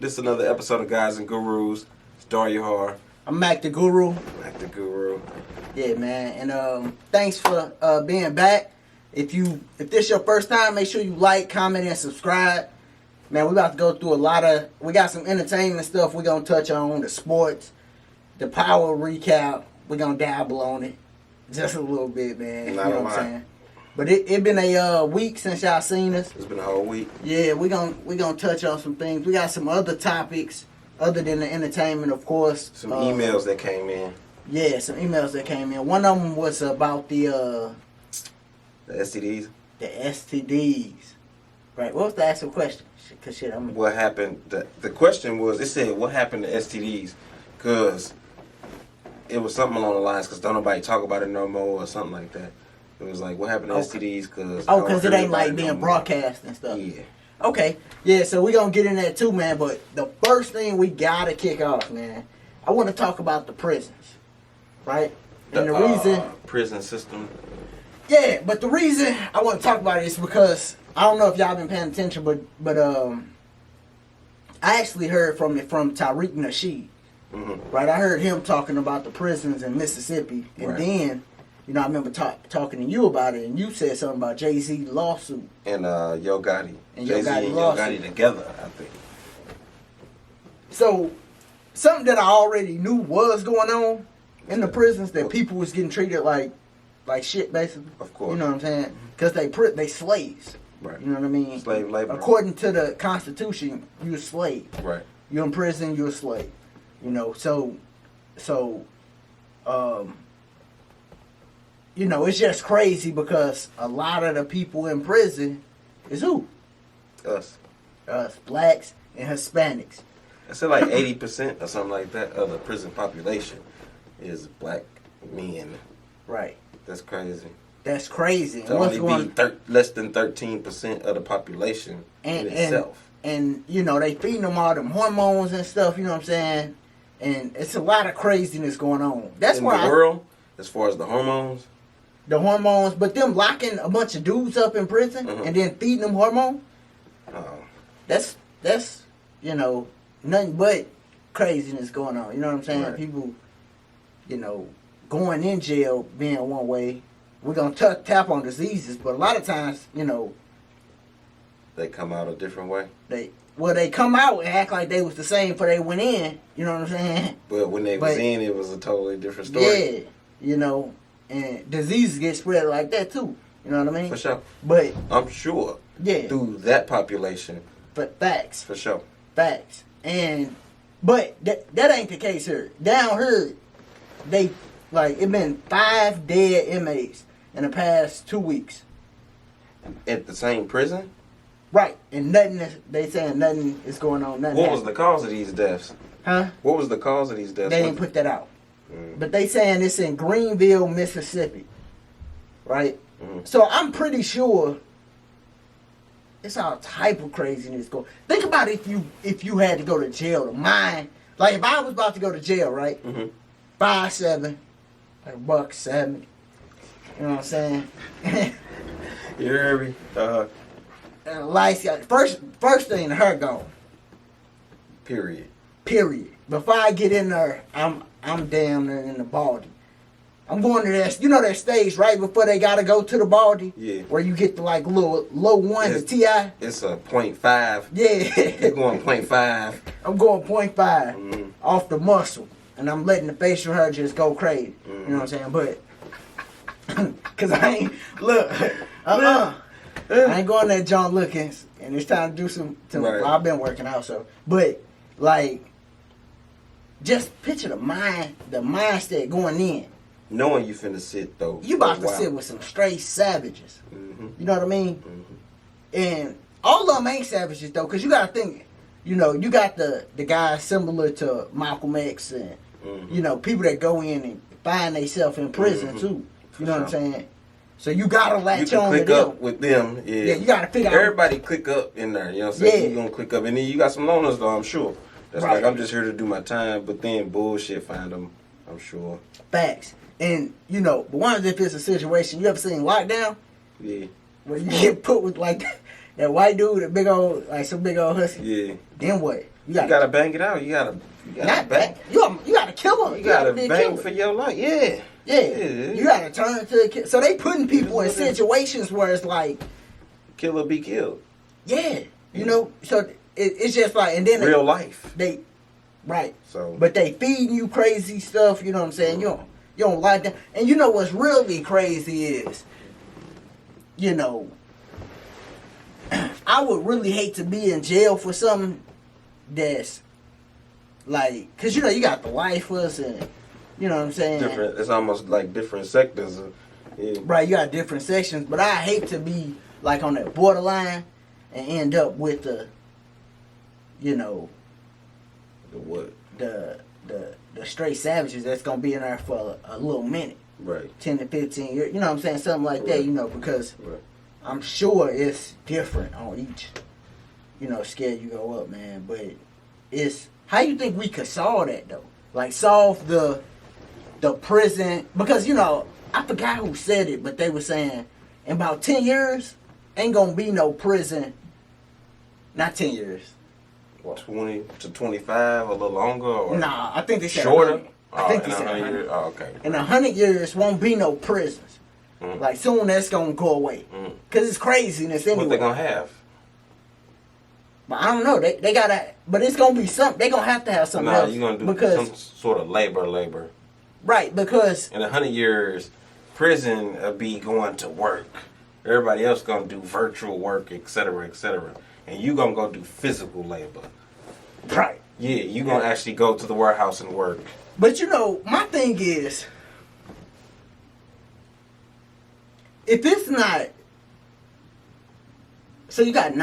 This is another episode of Gods and Gurus. It's Daryahar. I'm Mac the Guru. Mac the Guru. Yeah, man. And thanks for being back. If this your first time, make sure you like, comment, and subscribe. Man, we about to go through we got some entertainment stuff we're going to touch on. The sports, the power recap. We're going to dabble on it. Just a little bit, man. Not you know what I'm saying? But it been a week since y'all seen us. It's been a whole week. Yeah, we gonna touch on some things. We got some other topics other than the entertainment, of course. Some emails that came in. Yeah, some emails that came in. One of them was about the STDs. The STDs. Right. What was the actual question? What happened? The question was, it said, what happened to STDs? Because it was something along the lines, because don't nobody talk about it no more or something like that. It was like, what happened to STDs? Because it ain't like being broadcast and stuff. Yeah. Okay. Yeah, so we going to get in that too, man. But the first thing we got to kick off, man, I want to talk about the prisons. Right? And the reason... prison system. Yeah, but the reason I want to talk about it is because, I don't know if y'all been paying attention, but I actually heard from Tariq Nasheed. Mm-hmm. Right? I heard him talking about the prisons in Mississippi. And then... You know, I remember talking to you about it, and you said something about Jay-Z lawsuit. And Yo Gotti. And Jay-Z and Yo Gotti together, I think. So, something that I already knew was going on in the prisons, that people was getting treated like shit, basically. Of course. You know what I'm saying? Because they slaves. Right. You know what I mean? Slave labor. According to the Constitution, you're a slave. Right. You're in prison, you're a slave. You know, so you know, it's just crazy because a lot of the people in prison is who? Us. Us, blacks and Hispanics. I said like 80% or something like that of the prison population is black men. Right. That's crazy. That's crazy. To only be less than 13% of the population in itself. And, you know, they feeding them all them hormones and stuff, you know what I'm saying? And it's a lot of craziness going on. That's in why the world, as far as the hormones? The hormones, but them locking a bunch of dudes up in prison and then feeding them hormones. That's you know, nothing but craziness going on. You know what I'm saying? Right. People, you know, going in jail being one way. We're gonna tap on diseases, but a lot of times, you know, they come out a different way. They come out and act like they was the same before they went in. You know what I'm saying? But when they was in, it was a totally different story. Yeah, you know. And diseases get spread like that too. You know what I mean? For sure. But I'm sure. Yeah. Through that population. But facts. For sure. Facts. But that ain't the case here. Down here, it been 5 dead inmates in the past 2 weeks. At the same prison? Right. And they saying nothing is going on. What was the cause of these deaths? Huh? What was the cause of these deaths? They didn't put that out. But they saying it's in Greenville, Mississippi. Right? So I'm pretty sure it's all type of craziness going. Think about if you had to go to jail to mine. Like if I was about to go to jail, right? 5'7", like $170. You know what I'm saying? You hear me? And lights got first thing the hair gone. Period. Before I get in there, I'm damn near in the baldy. I'm going to that, you know that stage right before they gotta go to the baldy? Yeah. Where you get the like low one, the TI? It's a 0.5. Yeah. You're going 0.5. I'm going 0.5 off the muscle. And I'm letting the facial hair just go crazy. You know what I'm saying? But, cause I ain't, look, I ain't going that John looking, and it's time to do some, right. I've been working out, so, but, like, just picture the mindset going in. Knowing you finna sit though. You about to sit with some straight savages. You know what I mean? And all of them ain't savages though, because you gotta think, you know, you got the guys similar to Malcolm X and you know, people that go in and find themselves in prison too. You know what I'm saying? So you gotta latch on to them. You can click up with them. Yeah, you gotta figure out. Everybody click up in there. You know what I'm saying? You're gonna click up, and then you got some loners though. I'm sure. That's right. Like, I'm just here to do my time, but then bullshit find them, I'm sure. Facts. And, you know, but one if it's a situation, you ever seen Lockdown? Yeah. Where you get put with, like, that white dude, that big old, like, some big old hussy? Yeah. Then what? You gotta bang it out. You gotta not bang. You gotta kill him. You gotta be a bang killer. for your life. Yeah. Yeah. You gotta turn to a killer. So they putting people in situations where it's like, kill or be killed. Yeah. You know, so it's just like, and then real life. Right. So, but they feeding you crazy stuff. You know what I'm saying? You don't like that. And you know what's really crazy is, you know, I would really hate to be in jail for something that's like, cause you know you got the lifers and you know what I'm saying. Different. It's almost like different sectors. Yeah. Right. You got different sections, but I hate to be like on that borderline and end up with the, you know, the what? The straight savages that's gonna be in there for a little minute. Right. 10 to 15 years. You know what I'm saying? Something like that, you know, because I'm sure it's different on each, you know, scale you go up, man. But it's, how you think we could solve that, though? Like, solve the prison, because, you know, I forgot who said it, but they were saying, in about 10 years, ain't gonna be no prison. Not 10 years. What? 20 to 25, a little longer? Or nah, I think they said shorter. 100. I think they said 100 100. years. Oh, okay. In 100 years, won't be no prisons. Like, soon that's gonna go away. Because it's craziness anyway. What they gonna have? But I don't know. They gotta, but it's gonna be something. They gonna have to have something else. You're gonna do some sort of labor. Right, because in 100 years, prison will be going to work. Everybody else gonna do virtual work, etc., etc. And you gonna go do physical labor. Right. Yeah, you gonna actually go to the warehouse and work. But you know, my thing is, if it's not, so you got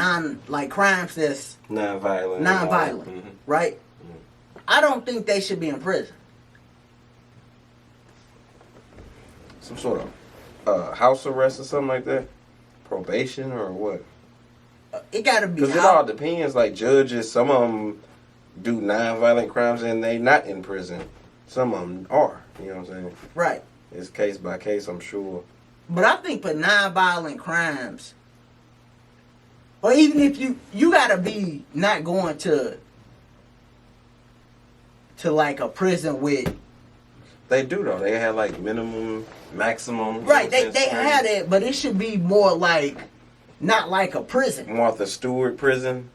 crimes that's non-violent, right? I don't think they should be in prison. Some sort of house arrest or something like that? Probation or what? It gotta be. Because it all depends. Like judges, some of them do non-violent crimes and they not in prison. Some of them are. You know what I'm saying? Right. It's case by case, I'm sure. But I think for non-violent crimes, or even if you gotta be not going to like a prison with. They do though. They have like minimum, maximum. Right. They had it, but it should be more like, not like a prison. Martha Stewart prison.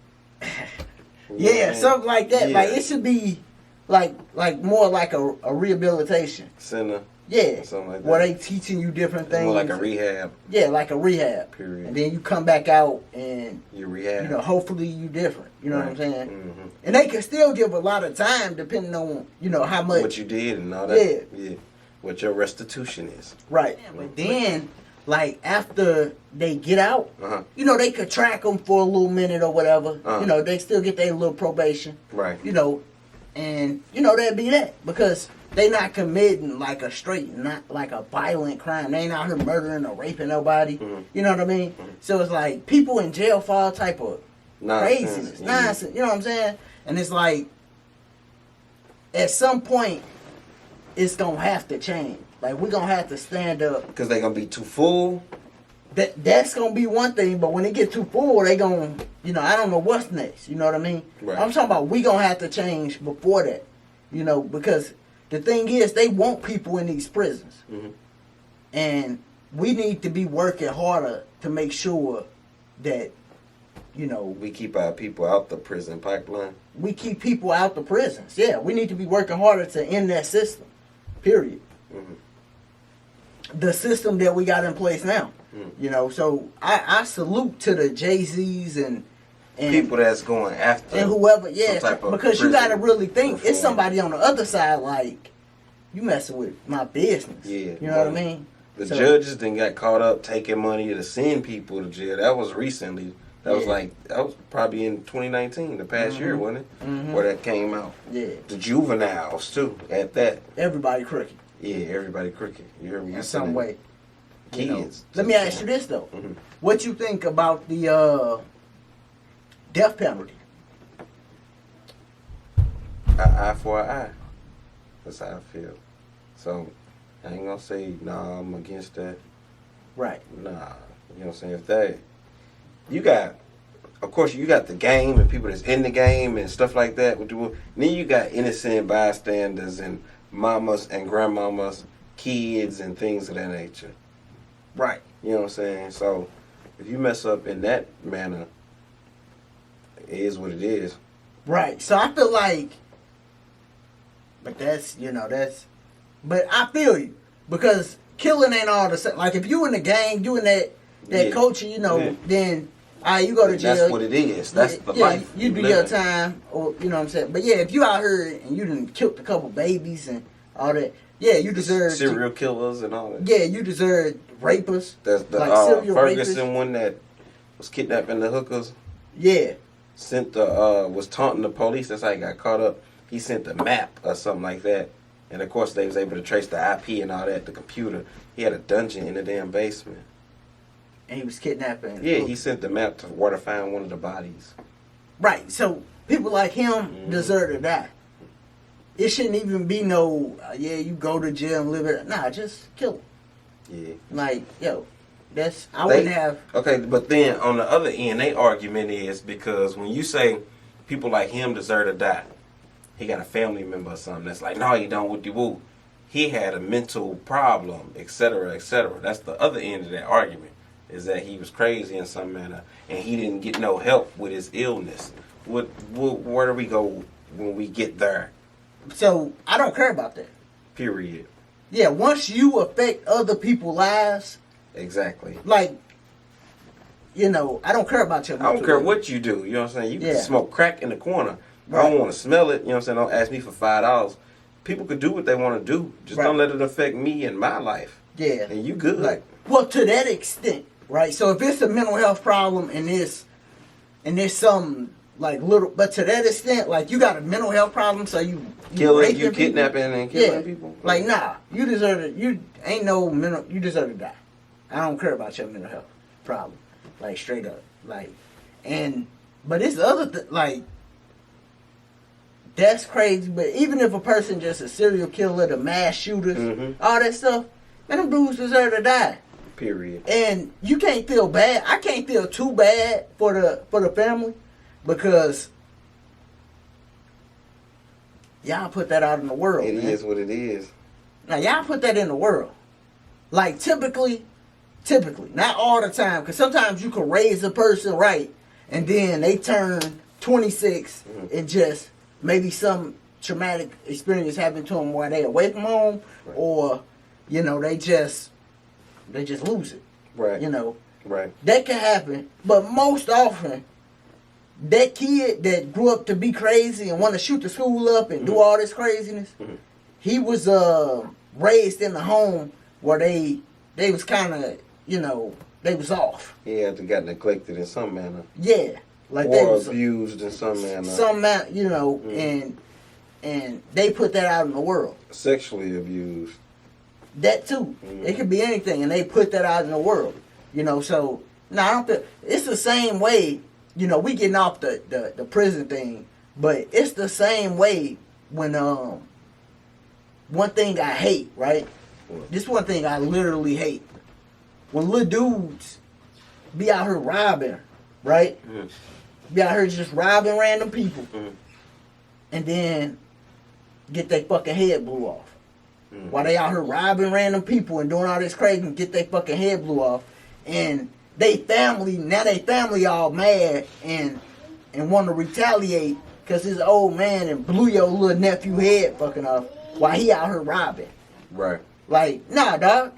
Yeah, something like that. Yeah. Like it should be like more like a rehabilitation center. Yeah, something like that. Where they teaching you different things. More like a rehab. Yeah, like a rehab. Period. And then you come back out and you rehab. You know, hopefully you different. You know what I'm saying? Mm-hmm. And they can still give a lot of time depending on how much what you did and all that. Yeah. What your restitution is. Right. Yeah, but then, like after they get out, they could track them for a little minute or whatever. They still get their little probation. Right. And that'd be that because they not committing like a straight, not like a violent crime. They ain't out here murdering or raping nobody. Mm-hmm. You know what I mean? Mm-hmm. So it's like people in jail for all type of craziness, nonsense. You know what I'm saying? And it's like at some point it's gonna have to change. Like we're gonna have to stand up because they're gonna be too full. That's gonna be one thing, but when they get too full, they gonna, I don't know what's next. You know what I mean? Right. I'm talking about we gonna have to change before that. Because the thing is, they want people in these prisons, and we need to be working harder to make sure that, we keep our people out the prison pipeline. We keep people out the prisons. Yeah, we need to be working harder to end that system. Period. Mm-hmm. The system that we got in place now. So I salute to the Jay-Z's and people that's going after and whoever, because you got to really think reform. It's somebody on the other side like you messing with my business. Yeah, you know what I mean. The judges then got caught up taking money to send people to jail. That was recently. That was probably in 2019, the past year, wasn't it? Mm-hmm. Where that came out. Yeah. The juveniles too. At that. Everybody crooked. Yeah, everybody crooked. You heard me? In some way. Kids. Let me ask you this though: what you think about the death penalty? Eye for an eye. That's how I feel. So I ain't gonna say nah. I'm against that. Right. Nah. You know what I'm saying? If that you got of course, you got the game and people that's in the game and stuff like that. Then you got innocent bystanders and mamas and grandmamas, kids and things of that nature. Right. You know what I'm saying? So if you mess up in that manner, it is what it is. Right. So I feel like, but that's, but I feel you. Because killing ain't all the same. Like if you in the gang, you in that culture, then you go to jail. That's what it is. That's the life. You do your time, or you know what I'm saying. But yeah, if you out here and you done killed a couple babies and all that, yeah, you deserve serial killers and all that. Yeah, you deserve rapers. That's the serial Ferguson rapists. one that was kidnapping the hookers. Yeah. Was taunting the police. That's how he got caught up. He sent the map or something like that. And of course they was able to trace the IP and all that, the computer. He had a dungeon in the damn basement. And he was kidnapping. Yeah, he sent the map to where to find one of the bodies. Right. So people like him deserve to die. It shouldn't even be no, you go to jail and live it. Nah, just kill him. Yeah. Like, wouldn't have. Okay, but then on the other end, their argument is because when you say people like him deserve to die, he got a family member or something that's like, no, he don't with the woo. He had a mental problem, etc., etc. That's the other end of that argument, is that he was crazy in some manner and he didn't get no help with his illness. Where do we go when we get there? So I don't care about that. Period. Yeah, once you affect other people's lives. Exactly. Like, I don't care about your. I don't care what you do. You know what I'm saying? You can smoke crack in the corner. Right. I don't want to smell it. You know what I'm saying? Don't ask me for $5. People could do what they want to do. Just don't let it affect me and my life. Yeah. And you good. Like, well, to that extent, right? So if it's a mental health problem and there's some like little, but to that extent, like you got a mental health problem, so you killing, you kidnapping and killing people. Like, nah, you deserve it. You deserve to die. I don't care about your mental health problem. Like straight up. Like, but it's the other like. That's crazy, but even if a person just a serial killer, the mass shooters, all that stuff, man, them dudes deserve to die. Period. And you can't feel bad. I can't feel too bad for the family because y'all put that out in the world. It is what it is. Now y'all put that in the world. Like typically, not all the time, because sometimes you can raise a person right, and then they turn 26 and just. Maybe some traumatic experience happened to them while they away from home, or, they just lose it. Right. Right. That can happen, but most often, that kid that grew up to be crazy and want to shoot the school up and do all this craziness, he was raised in a home where they was kind of, they was off. He had to got neglected in some manner. Yeah. Like or they was abused in some manner. And they put that out in the world. Sexually abused. That too. It could be anything, and they put that out in the world. So I don't feel it's the same way. We getting off the prison thing, but it's the same way when one thing I hate, right? This one thing I literally hate. When little dudes be out here robbing, right? Be out here just robbing random people. And then get their fucking head blew off. While they out here robbing random people and doing all this crazy and get their fucking head blew off. And they family all mad and want to retaliate because his old man and blew your little nephew head fucking off while he out here robbing. Right. Like, nah, dog.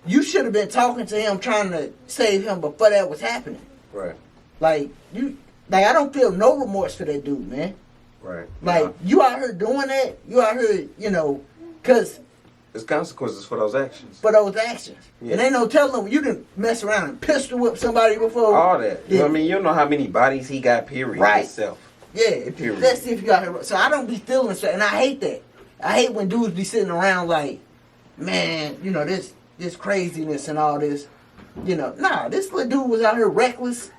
You should have been talking to him trying to save him before that was happening. Right. Like, I don't feel no remorse for that dude, man. Right. Like, you out here doing that, you out here, because... There's consequences for those actions. Yeah. And ain't no telling them you didn't mess around and pistol whip somebody before. All that. Yeah. You know what I mean? You don't know how many bodies he got, period. Right. Himself. Yeah. Let's see if you got here. So I don't be feeling straight. And I hate that. I hate when dudes be sitting around like, man, this craziness and all this. Nah, this little dude was out here reckless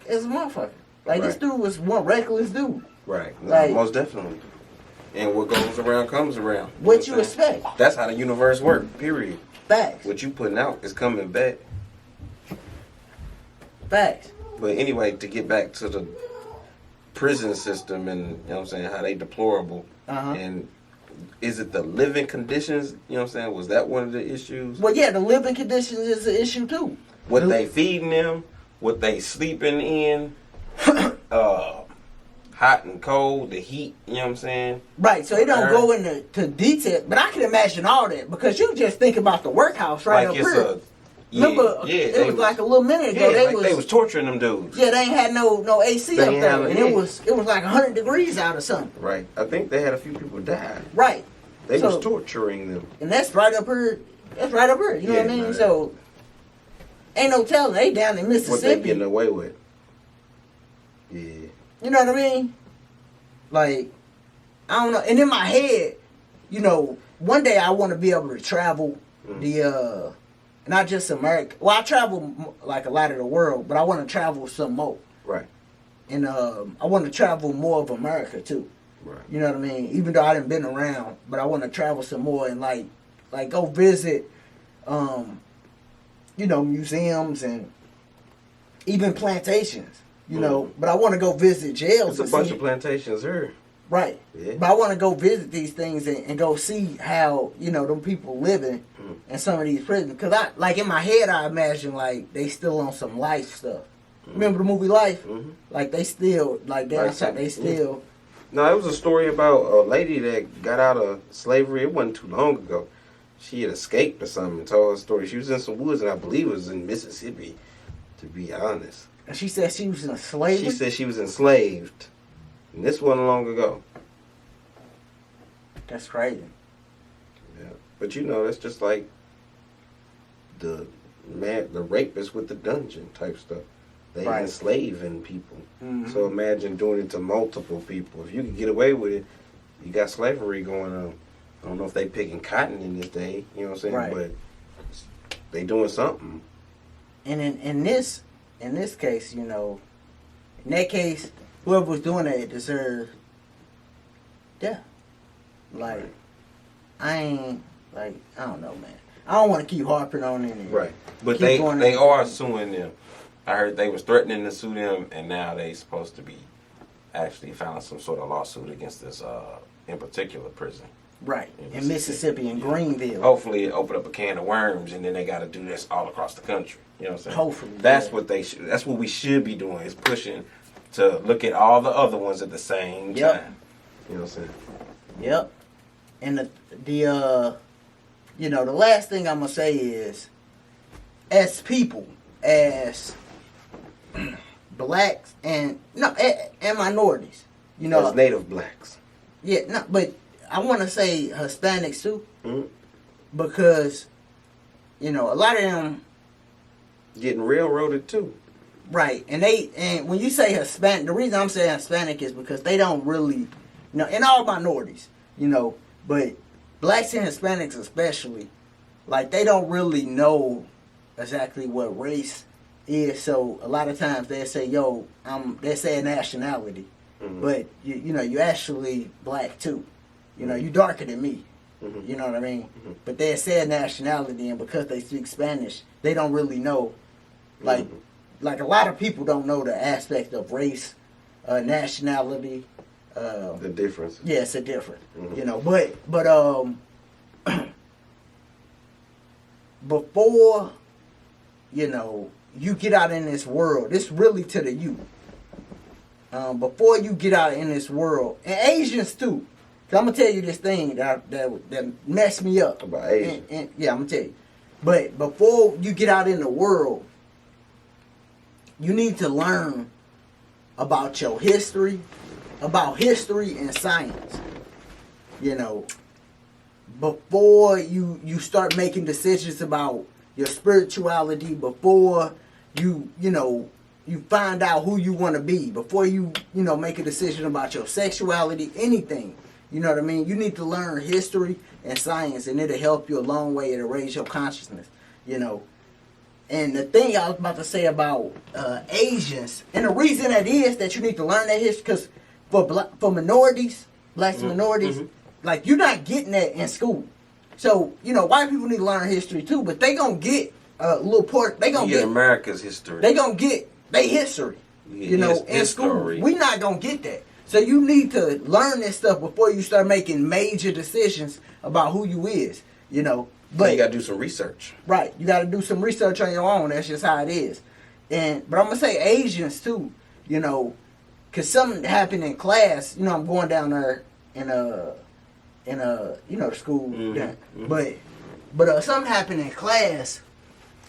as a motherfucker. Like, this dude was one reckless dude. Right. Like, most definitely. And what goes around comes around. What you expect. That's how the universe works, period. Facts. What you putting out is coming back. Facts. But anyway, to get back to the prison system and, you know what I'm saying, how they deplorable. And is it the living conditions, you know what I'm saying? Was that one of the issues? Well, yeah, the living conditions is an issue too. What they feeding them, what they sleeping in, hot and cold, the heat, you know what I'm saying? Right, so it don't go into detail, but I can imagine all that because you just think about the workhouse right like up here. Remember, it was like a little minute ago. They was torturing them dudes. Yeah, they ain't had no AC up there, and it was like 100 degrees out or something. Right, I think they had a few people die. Right, they was torturing them, and that's right up here. That's right up here. You know what I mean? Man. So ain't no telling they down in Mississippi. What they getting away with? Yeah. You know what I mean? Like, I don't know. And in my head, you know, one day I want to be able to travel the not just America. Well, I travel like a lot of the world, but I want to travel some more. Right. And I want to travel more of America too. Right. You know what I mean? Even though I done been around, but I want to travel some more and like go visit, you know, museums and even plantations. You know, but I want to go visit jails. There's a bunch of plantations here. Right. Yeah. But I want to go visit these things and go see how, you know, them people living in some of these prisons. Because like in my head, I imagine like they still on some life stuff. Remember the movie Life? Like they still, like they still. No, it was a story about a lady that got out of slavery. It wasn't too long ago. She had escaped or something and told her story. She was in some woods, and I believe it was in Mississippi, to be honest. And she said she was enslaved? She said she was enslaved. And this wasn't long ago. That's crazy. Yeah. But you know, that's just like the rapists with the dungeon type stuff. They enslaving people. So imagine doing it to multiple people. If you could get away with it, you got slavery going on. I don't know if they picking cotton in this day, you know what I'm saying? Right. But they doing something. And in this case, you know, in that case, whoever was doing that deserved death. Like, I don't know, man. I don't want to keep harping on it. Right. But they are suing them. I heard they was threatening to sue them, and now they supposed to be actually filing some sort of lawsuit against this, in particular, prison. Right. In Mississippi, in Greenville. Hopefully it opened up a can of worms, and then they got to do this all across the country. You know what I'm saying? Hopefully. That's what they should. That's what we should be doing, is pushing to look at all the other ones at the same time. You know what I'm saying? Yep. And the you know, the last thing I'm gonna say is, as people, as blacks and minorities, you know, as Native blacks. Yeah, no, but I want to say Hispanics too, because you know a lot of them getting railroaded too. Right, and when you say Hispanic, the reason I'm saying Hispanic is because they don't really, you know, and all minorities, you know, but blacks and Hispanics especially, like they don't really know exactly what race is. So a lot of times they say, "Yo, they say nationality," but you know you actually black too. You know, you darker than me. You know what I mean? But they say nationality, and because they speak Spanish, they don't really know, like a lot of people don't know the aspect of race, nationality. The difference. Yeah, it's a difference. You know, but before, you know, you get out in this world, it's really to the youth. Before you get out in this world, and Asians too. Cause I'm gonna tell you this thing that messed me up. About Asians. And yeah, I'm gonna tell you. But before you get out in the world, you need to learn about your history, and science. You know, before you start making decisions about your spirituality, before you find out who you want to be, before you make a decision about your sexuality, anything. You know what I mean? You need to learn history and science, and it'll help you a long way. It'll raise your consciousness, you know. And the thing I was about to say about Asians, and the reason that is that you need to learn that history, because for minorities, blacks and minorities, like you're not getting that in school. So, you know, white people need to learn history too, but they gonna get a little part. They gonna get America's history. They gonna get they history. You know, in school, history. we not gonna get that. So you need to learn this stuff before you start making major decisions about who you is. You know, but so you gotta do some research. Right, you gotta do some research on your own. That's just how it is. But I'm gonna say Asians too. You know, cause something happened in class. You know, I'm going down there in you know, the school. But something happened in class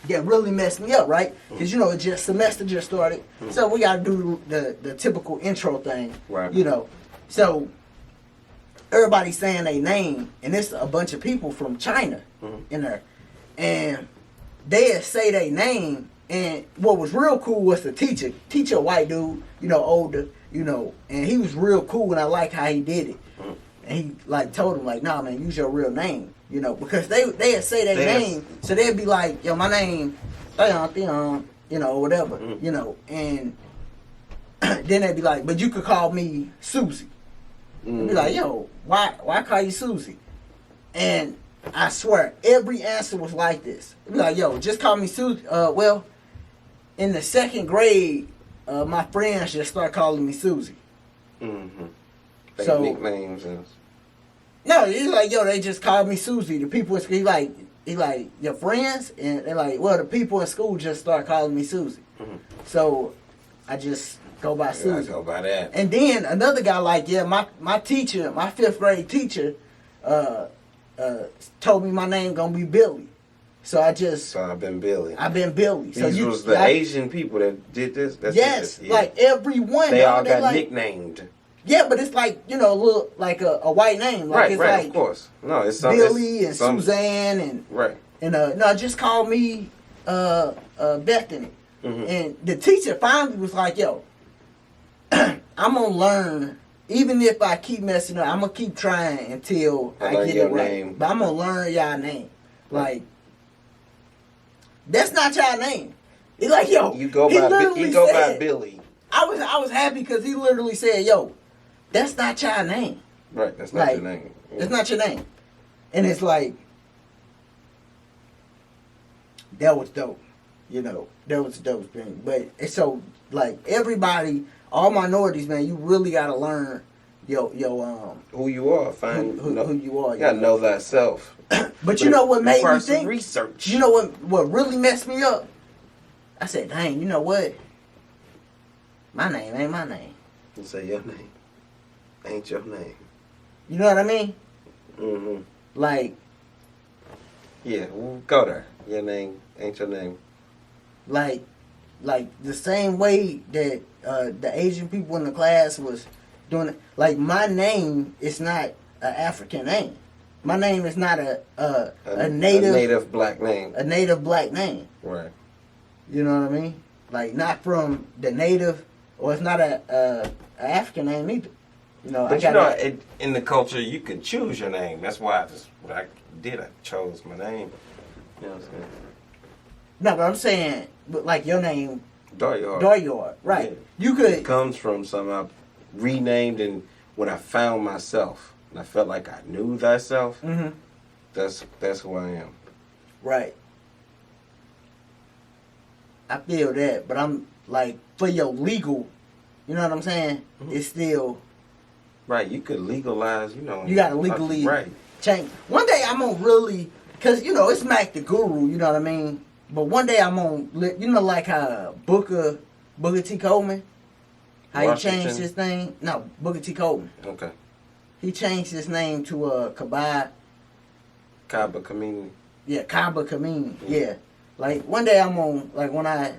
that really messed me up, right? Because, you know, semester just started. So we got to do the typical intro thing, right? You know. So everybody's saying their name, and it's a bunch of people from China in there. And they'd say their name, and what was real cool was the teacher, a white dude, you know, older, you know, and he was real cool, and I like how he did it. And he, like, told him, like, nah, man, use your real name. You know, because they'd say their name, so they'd be like, yo, my name, Theon, you know, whatever, you know, and then they'd be like, but you could call me Susie. They'd be like, yo, why call you Susie? And I swear, every answer was like this. They'd be like, yo, just call me Susie. Well, in the second grade, my friends just start calling me Susie. So nicknames and... No, he's like, yo, they just called me Susie. The people in school, he like, your friends? And they're like, well, the people in school just start calling me Susie. So I just go by Susie. I go by that. And then another guy like, yeah, my teacher, my 5th grade teacher, told me my name gonna be Billy. So I've been Billy. So These was the Asian people that did this? Yes, like everyone. They all got nicknamed. Yeah, but it's like, you know, a little like a white name. Like, it's right, like of course. No, it's Billy and Suzanne and no, just call me Bethany. And the teacher finally was like, yo, I'm gonna learn. Even if I keep messing up, I'm gonna keep trying until I get it right. Name. But I'm gonna learn y'all name. Like, that's not y'all name. He's like, yo, you go by Billy. I was happy because he literally said, yo, that's not your name. Right, that's not your name. Yeah. That's not your name. And it's like, that was dope. You know, that was a dope thing. But it's so, like, everybody, all minorities, man, you really got to learn who you are. Find who you are. You got to know thyself. But you know what made me think? Research. You know what really messed me up? I said, dang, you know what? My name ain't my name. You say your name ain't your name. You know what I mean? Like. Yeah, we'll go there. Your name ain't your name. Like the same way that the Asian people in the class was doing it. Like, my name is not an African name. My name is not a native black name. A native black name. Right. You know what I mean? Like, not from the native, or it's not a African name either. You know, but in the culture, you can choose your name. That's why I chose my name. You know what I'm saying? No, but I'm saying, but like your name, Doryard, right? Yeah. You could. It comes from something I renamed, and when I found myself, and I felt like I knew thyself. That's who I am. Right. I feel that, but I'm like, for your legal, you know what I'm saying? It's still. Right, you could legalize, you know. You gotta legally right. change. One day I'm gonna really, cause you know it's Mac the Guru, you know what I mean. But one day I'm gonna, you know, like how Booker T. Coleman, how Washington. He changed his name. No, Booker T. Coleman. Okay. He changed his name to Kaba Kamini. Yeah, Kaba Kamini. Yeah. Like, one day I'm gonna, like, when I,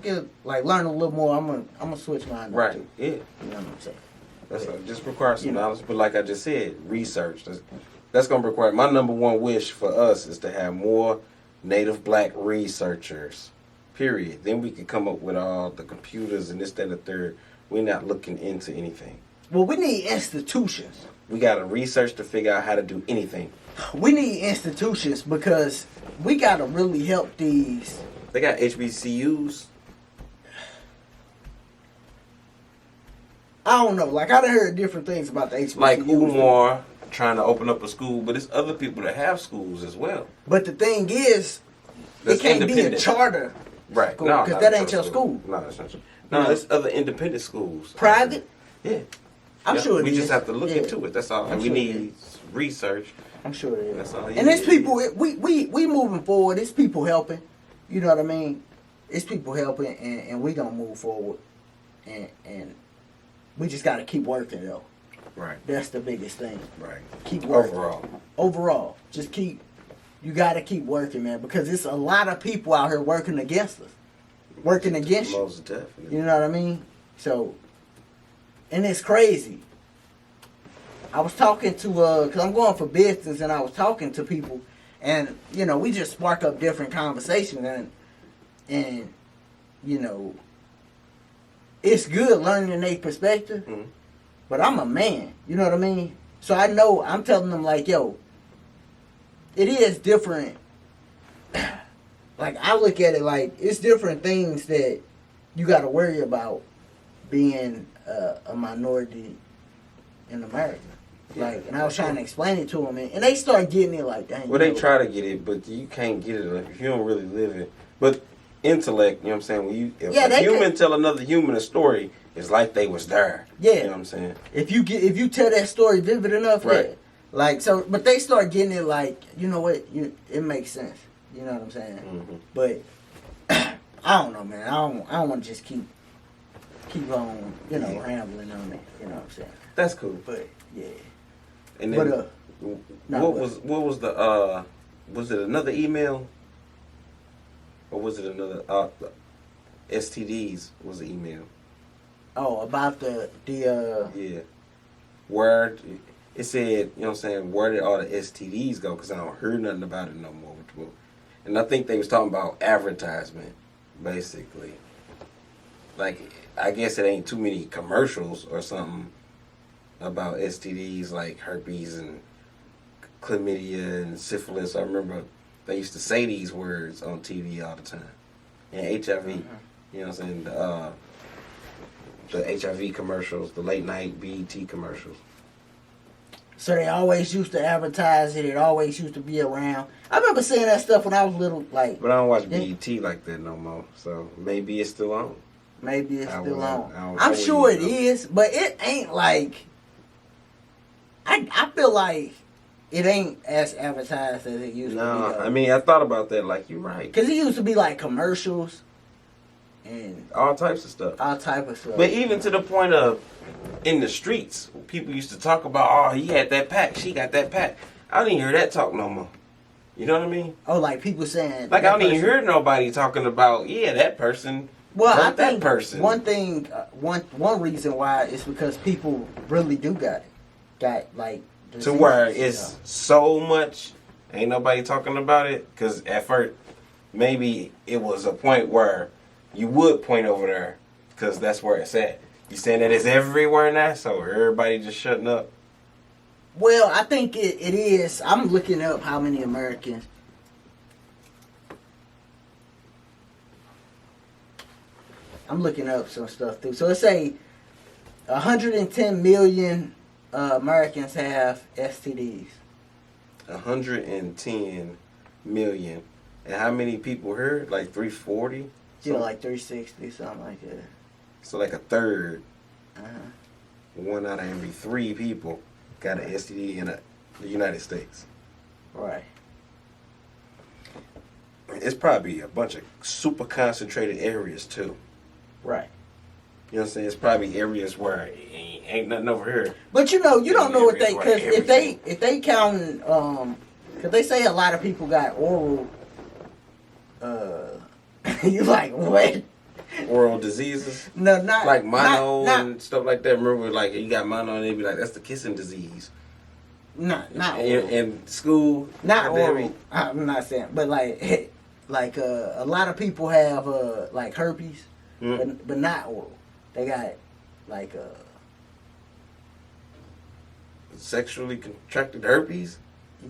get, like, learn a little more, I'm gonna switch mine. Right, too. yeah. You know what I'm saying? That's just requires some knowledge, but like I just said, research. That's gonna require, my number one wish for us is to have more native black researchers, period. Then we can come up with all the computers and this, that, and the third. We're not looking into anything. Well, we need institutions. We gotta research to figure out how to do anything. We need institutions because we gotta really help these. They got HBCUs. I don't know. Like, I done heard different things about the HBCUs. Like Umar trying to open up a school, but it's other people that have schools as well. But the thing is, it can't be a charter. Right. school, No, because that ain't your school. No, that's not true. No, it's other independent schools. Private? Yeah. I'm sure it we is. just have to look Yeah. into it. That's all. I'm And we sure it need research. I'm sure it is. That's all. And it's people. We moving forward. It's people helping. You know what I mean? It's people helping, and we gonna move forward. And we just gotta keep working though. Right. That's the biggest thing. Right. Keep working. Overall. Just keep. You gotta keep working, man, because it's a lot of people out here working against us, working against you. Most definitely. You know what I mean? So, and it's crazy. I was talking to, cause I'm going for business, and I was talking to people, and you know, we just spark up different conversations, and you know, it's good learning their perspective. Mm-hmm. But I'm a man, you know what I mean? So I know I'm telling them like, yo, it is different. Like I look at it like it's different things that you got to worry about being a minority in America. Like, and I was trying to explain it to them, and they start getting it like, dang. Well, they try to get it, but you can't get it if you don't really live it. But intellect, you know what I'm saying? When you, if a human tell another human a story, it's like they was there. Yeah. You know what I'm saying? If you tell that story vivid enough, right. Yeah. Like, so, but they start getting it like, you know what, it makes sense. You know what I'm saying? Mm-hmm. But, I don't know, man. I don't want to just keep on, you know, rambling on it. You know what I'm saying? That's cool. But, yeah. And then, but, what was the, was it another email? Or was it another, STDs was the email? Oh, about the yeah. Where, it said, you know what I'm saying, where did all the STDs go? Because I don't hear nothing about it no more. And I think they was talking about advertisement, basically. Like, I guess it ain't too many commercials or something about STDs like herpes and chlamydia and syphilis. I remember they used to say these words on TV all the time. And HIV, you know what I'm saying, the HIV commercials, the late night BET commercials. So they always used to advertise it. It always used to be around. I remember seeing that stuff when I was little, like. But I don't watch BET like that no more. So maybe it's still on. Maybe it's still on. I'm sure it is, but it ain't like. I feel like it ain't as advertised as it used to be. No, I mean, I thought about that. Like, you're right. Because it used to be like commercials and all types of stuff. All type of stuff. But even to the point of in the streets, people used to talk about, oh, he had that pack, she got that pack. I don't even hear that talk no more. You know what I mean? Oh, like people saying. Like, I don't even hear nobody talking about, yeah, that person. Well, I think that person. One thing, one reason why is because people really do got it. Got like to where it's so much, ain't nobody talking about it. Because at first, maybe it was a point where you would point over there because that's where it's at. You saying that it's everywhere now, so everybody just shutting up? Well, I think it is. I'm looking up how many Americans. I'm looking up some stuff too. So it say 110 million Americans have STDs. 110 million. And how many people here? Like 340? Yeah, like 360, something like that. So like a third. One out of every 3 people got an STD in the United States. Right. It's probably a bunch of super concentrated areas too. Right. You know what I'm saying? It's probably areas where ain't nothing over here. But you know, you don't know what they, because if they counting, because they say a lot of people got oral. You like what? Oral diseases? No, not like mono and stuff like that. Remember, like you got mono and they be like, that's the kissing disease. Not in school. Not oral. I'm not saying, but like a lot of people have like herpes, but not oral. They got like sexually contracted herpes.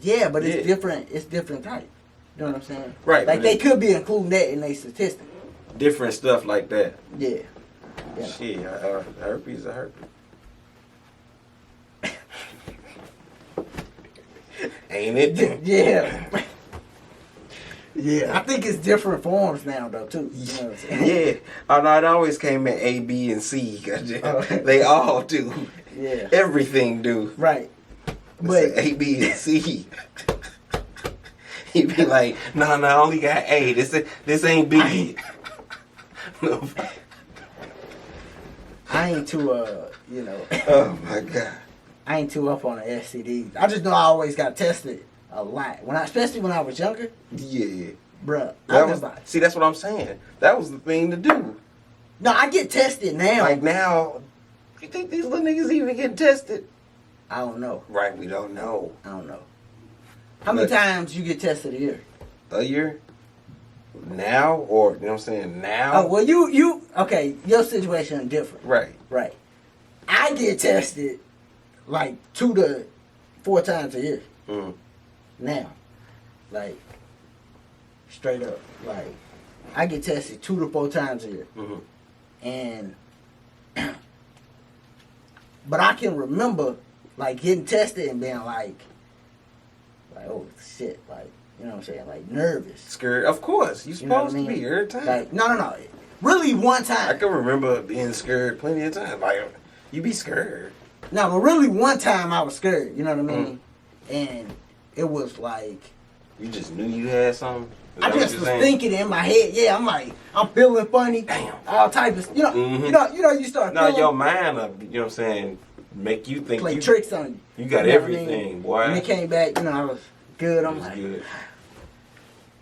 Yeah, but it's different. It's different type. You know what I'm saying? Right. Like they could be including that in their statistics. Different stuff like that. Yeah. Shit, herpes is a herpes. Ain't it? Yeah. Yeah, I think it's different forms now though too. You know what I'm saying? Yeah. Oh no, it always came in A, B, and C. They all do. Yeah. Everything do. Right. But A, B, and C. He'd be like, no, I only got A. This ain't B. No. I ain't too Oh my God. I ain't too up on the STDs. I just know I always got tested a lot. Especially when I was younger. Yeah. Bruh. See, that's what I'm saying. That was the thing to do. No, I get tested now. Like now, you think these little niggas even getting tested? I don't know. Right, we don't know. I don't know. How many times you get tested a year? A year? Now? Or, you know what I'm saying, now? Oh, well, you okay, your situation is different. Right. Right. I get tested like 2 to 4 times a year. Mm. Now. Like, straight up. Like, I get tested 2 to 4 times a year. Mm-hmm. And, but I can remember, like, getting tested and being like, oh, shit, like, you know what I'm saying? Like, nervous. Scared? Of course. You're supposed to be every time. Like, no. Really, one time. I can remember being scared plenty of times. Like, you be scared. No, but really, one time I was scared. You know what I mean? And it was like... You just knew you had something? I just was thinking in my head, yeah, I'm like, I'm feeling funny. Damn. All type of... You know, you start No, feeling... your mind, you know what I'm saying, make you think play tricks on you. You got everything, boy. When it came back, I was good. I'm like... Good.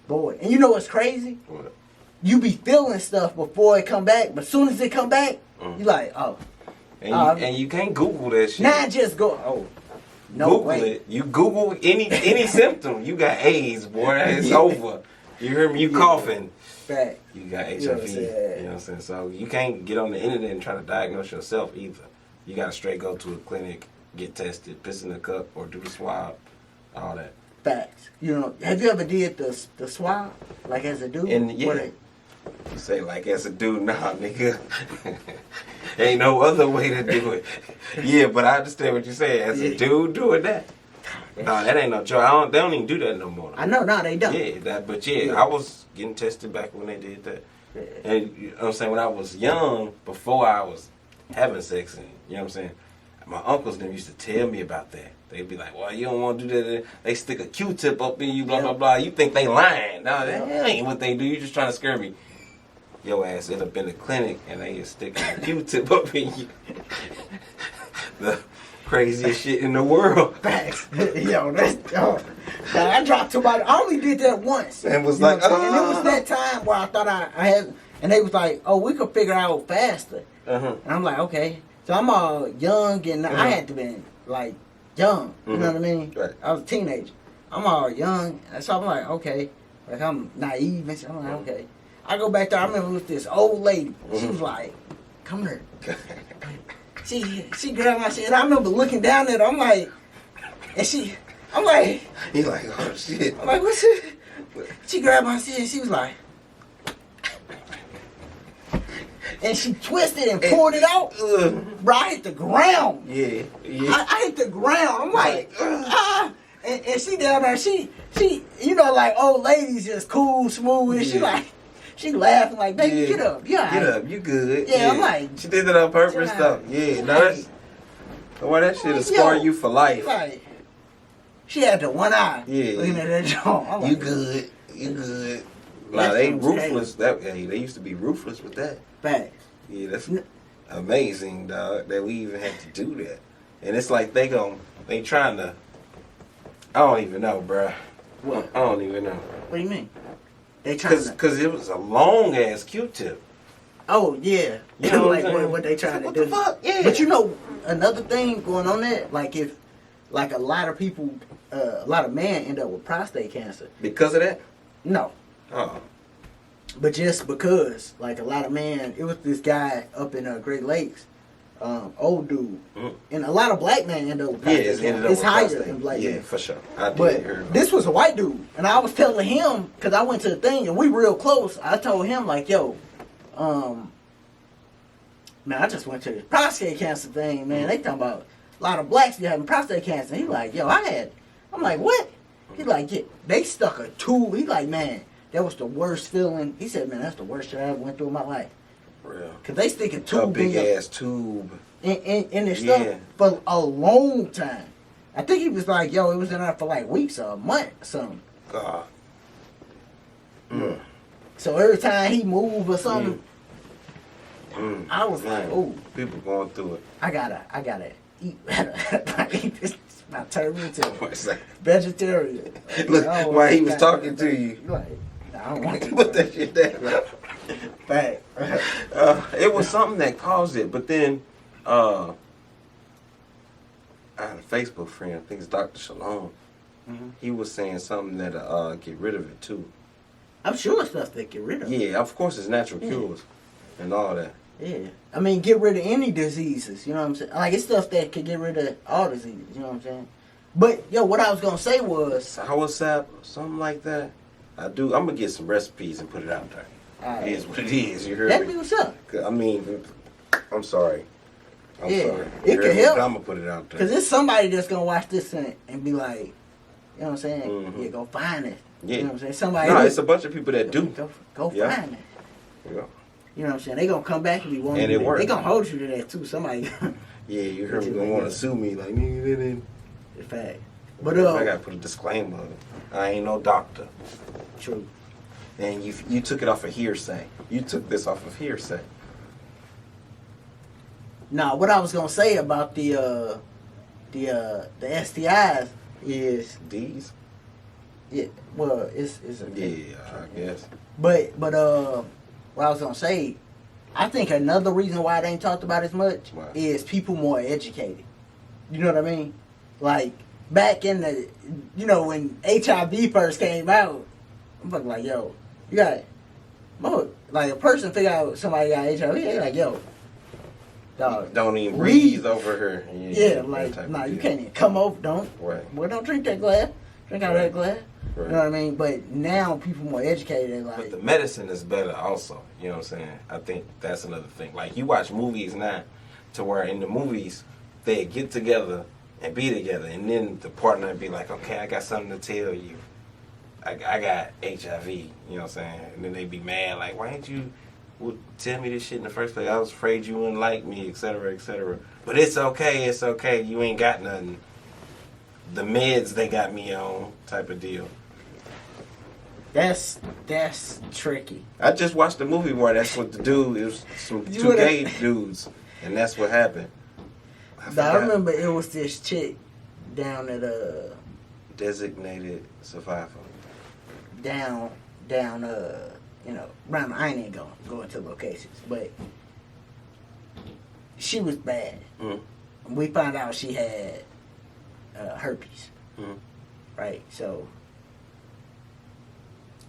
Boy. And you know what's crazy? What? You be feeling stuff before it come back, but as soon as it come back, you like, oh. And you can't Google that shit. Now just go, oh, no Google way. it. You Google any symptom. You got AIDS, boy. It's over. You hear me? You coughing. Fact. You got HIV. You know what I'm saying? You know what I'm saying? So you can't get on the internet and try to diagnose yourself either. You got to straight go to a clinic, get tested, piss in the cup, or do the swab, all that. Facts. You know, have you ever did the swab, like as a dude? And yeah. You say like as a dude, nah, nigga. Ain't no other way to do it. Yeah, but I understand what you're saying. As a dude doing that. Nah, that ain't no joke. They don't even do that no more. I know, no, they don't. Yeah, I was getting tested back when they did that. Yeah. And you know what I'm saying, when I was young, before I was having sex, and you know what I'm saying, my uncles them used to tell me about that. They'd be like, well, you don't want to do that. They stick a Q-tip up in you, blah, blah, blah. You think they lying. No, that ain't what they do. You just trying to scare me. Your ass end up in the clinic and they just stick a Q-tip up in you. The craziest shit in the world. Facts. Yo, I dropped somebody. I only did that once. And was like, and it was that time where I thought I had, and they was like, oh, we could figure out faster. Uh-huh. And I'm like, okay. So I'm all young and I had to be like young. You know what I mean? Right. I was a teenager. I'm all young. And so I'm like, okay. Like I'm naive and shit. I'm like, okay. I go back there. I remember with this old lady. She was like, come here. She grabbed my shit. And I remember looking down at her. I'm like, and I'm like. He like, oh shit. I'm like, what's it? She grabbed my shit and she was like. And she twisted and pulled it out. Bro, I hit the ground. Yeah. I hit the ground. I'm like, And she down there, she, you know, like old ladies just cool, smooth, and she laughing like, baby, get up, get up, you good. Yeah, I'm like, she did that on purpose though. Yeah, no, that shit will scar you for life. Like, she had the one eye. Yeah, looking at that joint. You good. Nah, they ruthless. They used to be ruthless with that. Facts. Yeah, that's amazing, dog. That we even had to do that, and it's like they trying to. I don't even know, bruh. What? I don't even know. What do you mean? They trying to... Because it was a long-ass Q-tip. Oh, yeah. You know like what they trying to do. What the fuck? Yeah. But you know, another thing going on there, like if, like a lot of people, a lot of men end up with prostate cancer. Because of that? No. Oh. But just because, like a lot of men, it was this guy up in Great Lakes, old dude, and a lot of black men end up with prostate cancer. It's higher than black men. Yeah, for sure. I did hear about this was a white dude, and I was telling him, because I went to the thing, and we real close, I told him, like, yo, man, I just went to the prostate cancer thing, man. They talking about a lot of blacks be having prostate cancer. He like, yo, I'm like, what? He like, yeah, they stuck a tube. He like, man, that was the worst feeling. He said, man, that's the worst shit I ever went through in my life. Real. Cause they stick a tube A big ass tube. in their stuff for a long time. I think he was like, yo, it was in there for like weeks or a month or something. God. So every time he moved or something, I was like, oh. People going through it. I gotta eat better. This might turn me into What's that? vegetarian. Look, while he was talking to you. Like, I don't want to Put that shit down. Fact. It was something that caused it, but then I had a Facebook friend, I think it's Dr. Shalom. He was saying something that get rid of it too. I'm sure it's stuff that get rid of it. Yeah, of course it's natural cures and all that. Yeah. I mean, get rid of any diseases, you know what I'm saying? Like, it's stuff that could get rid of all diseases, you know what I'm saying? But, yo, what I was going to say was... Soursap, something like that. I'm going to get some recipes and put it out there. It is what it is, you heard That me? be what's up. I mean, I'm sorry. I'm sorry. It could help. I'm going to put it out there. Because there's somebody that's going to watch this and be like, you know what I'm saying? Yeah, go find it. Yeah. You know what I'm saying? Somebody No, it's a bunch of people that do. Go find it. Yeah. You know what I'm saying? They gonna come back and be wanting And it works. They gonna hold you to that too. Somebody. Yeah, you heard me gonna want to sue me like nigga. In fact, but I gotta put a disclaimer. I ain't no doctor. True. And you took it off of hearsay. You took this off of hearsay. Now, what I was gonna say about the STIs is D's. yeah. Well, it's a Yeah, I guess. But what I was gonna say, I think another reason why it ain't talked about as much is people more educated. You know what I mean? Like back in the, when HIV first came out, I'm fucking like, yo, you got, like a person figure out somebody got HIV, they like, yo, dog, don't even breathe over her. Yeah, like, nah, you can't even come over. Don't. Right. Well, don't drink that glass. Drink out of that glass. Right. You know what I mean? But now people more educated. Like, but the medicine is better also. You know what I'm saying? I think that's another thing. Like you watch movies now, to where in the movies they get together and be together, and then the partner would be like, okay, I got something to tell you. I got HIV. You know what I'm saying? And then they be mad like, why didn't you tell me this shit in the first place? I was afraid you wouldn't like me, etc., etc. But it's okay. It's okay. You ain't got nothing. The meds they got me on, type of deal. That's tricky. I just watched the movie where that's what the dude, it was two gay dudes, and that's what happened. I remember it was this chick down at Designated survivor. Down around, I ain't going to locations, but she was bad. We found out she had herpes. Right, so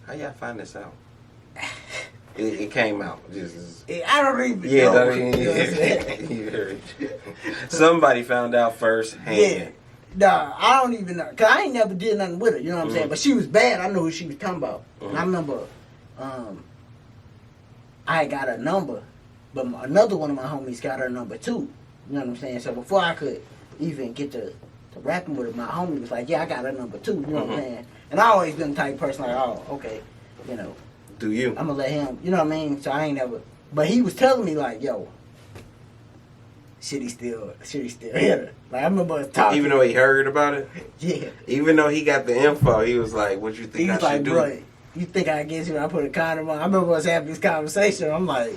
how y'all find this out? It came out. I don't even know. Somebody found out first hand. Yeah. Nah, I don't even know. Because I ain't never did nothing with her, you know what I'm saying? But she was bad. I knew who she was talking about. And I remember I got her number, but another one of my homies got her number too. You know what I'm saying? So before I could even get to rapping with her, my homie was like, yeah, I got her number too. You know what I'm saying? And I always been the type of person like, oh, okay, Do you? I'm going to let him, you know what I mean? So I ain't never, but he was telling me like, yo, shit, he still hit her. Like, I remember us talking. Even though he heard about it? Yeah. Even though he got the info, he was like, what you think I should do? Bro, you think I guess I put a condom on? I remember us having this conversation. I'm like,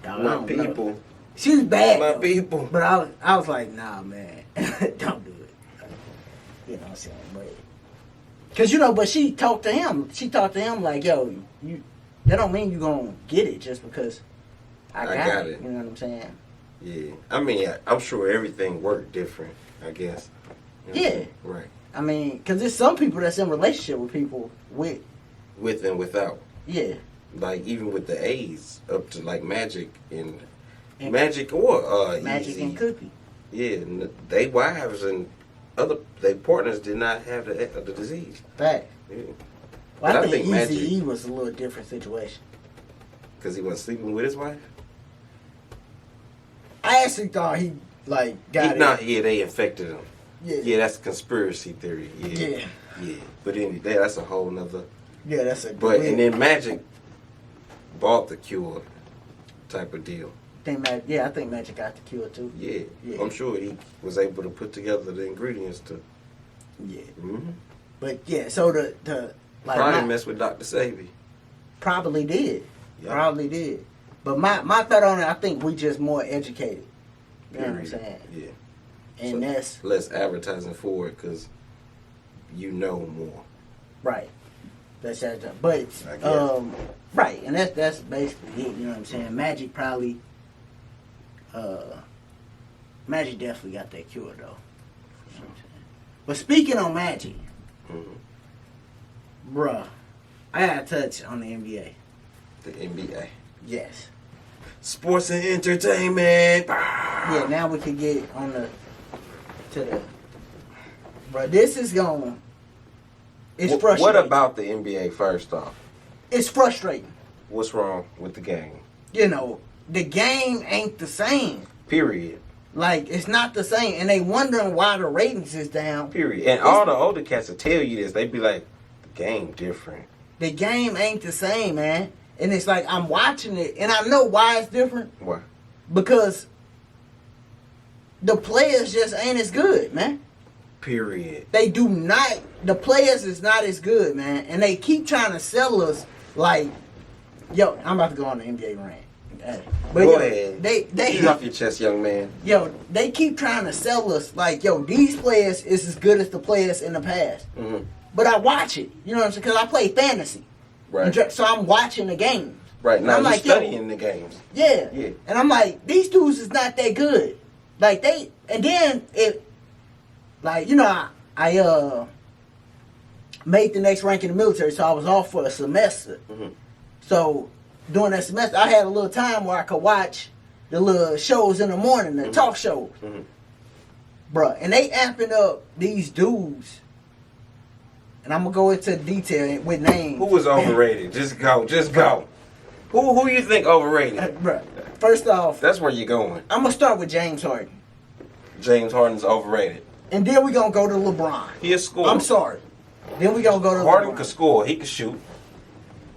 my people. Know. She was bad. My though. people. But I was like, nah, man. Don't do it. You know what I'm saying? But, because, but she talked to him. She talked to him like, yo, that don't mean you going to get it just because I got it. You know what I'm saying? Yeah. I mean, I'm sure everything worked different, I guess. Yeah. Right. I mean, because there's some people that's in relationship with people with and without. Yeah. Like, even with the A's, up to, like, Magic and Magic or Magic Easy. and Cookie. Yeah, and they wives and their partners did not have the disease. Fact. Yeah. Well, I think Magic, Easy was a little different situation. Because he wasn't sleeping with his wife? I actually thought he, got it. Yeah, they infected him. Yeah. Yeah, that's conspiracy theory. Yeah. But anyway, that's a whole nother Yeah, that's a. But and then Magic bought the cure type of deal. I think Magic got the cure too. Yeah, I'm sure he was able to put together the ingredients to. Yeah. Mm-hmm. But yeah, so the like probably messed with Dr. Savy. Probably did. Yep. Probably did. But my thought on it, I think we just more educated. You know what I'm saying? Yeah. And so that's less advertising for it because you know more. right. That's that. But right, and that's basically it. You know what I'm saying? Magic probably. Magic definitely got that cure though. You know what I'm saying? But speaking on Magic, bruh, I gotta touch on the NBA. The NBA. Yes. Sports and entertainment. Yeah, now we can get on to the. But this is going. It's frustrating. What about the NBA first off? It's frustrating. What's wrong with the game? You know, the game ain't the same. Period. Like, it's not the same. And they wondering why the ratings is down. Period. And all the older cats will tell you this. They be like, the game different. The game ain't the same, man. And it's like, I'm watching it, and I know why it's different. Why? Because the players just ain't as good, man. Period. They do not. The players is not as good, man. And they keep trying to sell us like, yo, I'm about to go on the NBA rant. But go yo, ahead. They get off your chest, young man. Yo, they keep trying to sell us like, yo, these players is as good as the players in the past. Mm-hmm. But I watch it, you know what I'm saying? Because I play fantasy. Right. So I'm watching the games. Right. Now I'm you're like, studying the games. Yeah. Yeah. And I'm like, these dudes is not that good. Like and then it, like, you know, I made the next rank in the military, so I was off for a semester. Mm-hmm. So during that semester, I had a little time where I could watch the little shows in the morning, the talk shows. Mm-hmm. Bruh, and they amping up these dudes. And I'm going to go into detail with names. Who was overrated? Just go. Who you think overrated? Bruh, first off, that's where you're going. I'm going to start with James Harden. James Harden's overrated. And then we going to go to LeBron. He a scorer. I'm sorry. Then we going to go to Harden LeBron. could score. He could shoot.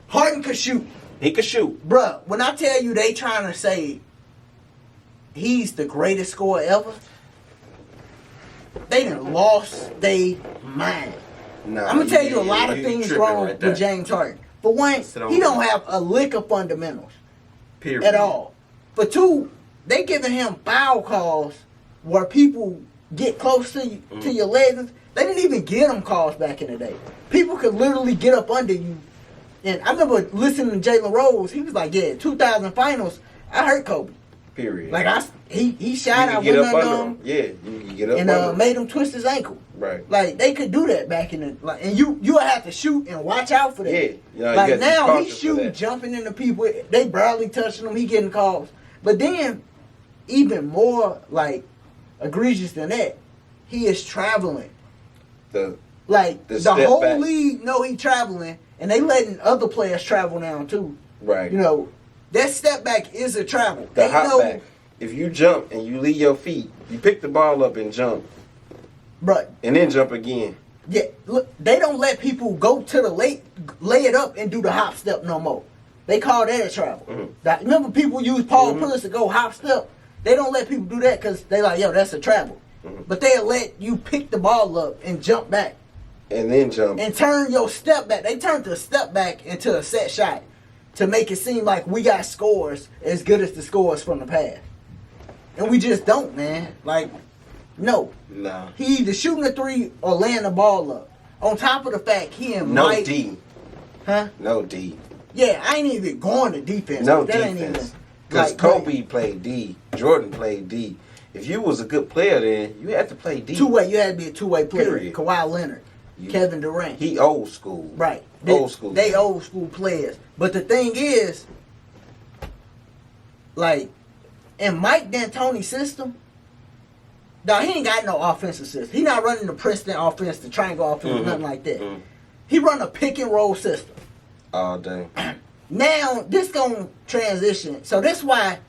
Harden could shoot. He could shoot. Bruh, when I tell you they trying to say he's the greatest scorer ever, they done lost their mind. Nah, I'm going to tell you a lot of things wrong with James Harden. For one, he don't have a lick of fundamentals. Period. At all. For two, they giving him foul calls where people get close to you, to your legs. They didn't even get them calls back in the day. People could literally get up under you. And I remember listening to Jalen Rose. He was like, yeah, 2000 finals, I hurt Kobe. Period. Like, he shot out get with up under him. Yeah, you can get up and under him. made him twist his ankle. Right. Like, they could do that back in the... Like, and you would have to shoot and watch out for that. Yeah. You know, like, now he's shooting, jumping into people. They barely touching him. He getting calls. But then, even more, like, egregious than that, he is traveling. The whole back. league know he traveling, and they letting other players travel now, too. Right. You know, that step back is a travel. The hop back. If you jump and you leave your feet, you pick the ball up and jump. Bruh. And then jump again. Yeah, look, they don't let people go to the lay it up and do the hop step no more. They call that a travel. Mm-hmm. Remember people use Paul Pierce to go hop step? They don't let people do that because they like, yo, that's a travel. Mm-hmm. But they'll let you pick the ball up and jump back. And then jump. And turn your step back. They turn the step back into a set shot to make it seem like we got scores as good as the scores from the past. And we just don't, man. Like, no. Nah. He either shooting a three or laying the ball up. On top of the fact, he and no Mike... D. Huh? No D. Yeah, I ain't even going to defense. No that defense. Ain't even... Because Kobe played D. Jordan played D. If you was a good player then, you had to play D. Two-way. You had to be a two-way player. Period. Kawhi Leonard. Kevin Durant. He old school. Right. Old school. They old school players. But the thing is, like, in Mike D'Antoni's system, dog, he ain't got no offensive system. He not running the Princeton offense, the triangle offense, nothing like that. He run a pick and roll system. Oh, dang. Now, this gonna transition. So that's why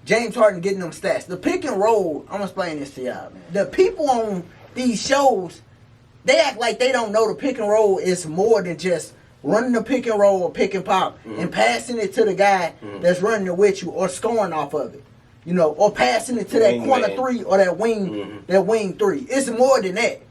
James Harden getting them stats. The pick and roll, I'm gonna explain this to y'all, man. The people on these shows, they act like they don't know the pick and roll is more than just running the pick and roll or pick and pop and passing it to the guy that's running it with you or scoring off of it. You know, or passing it to that corner three or that wing three. It's more than that.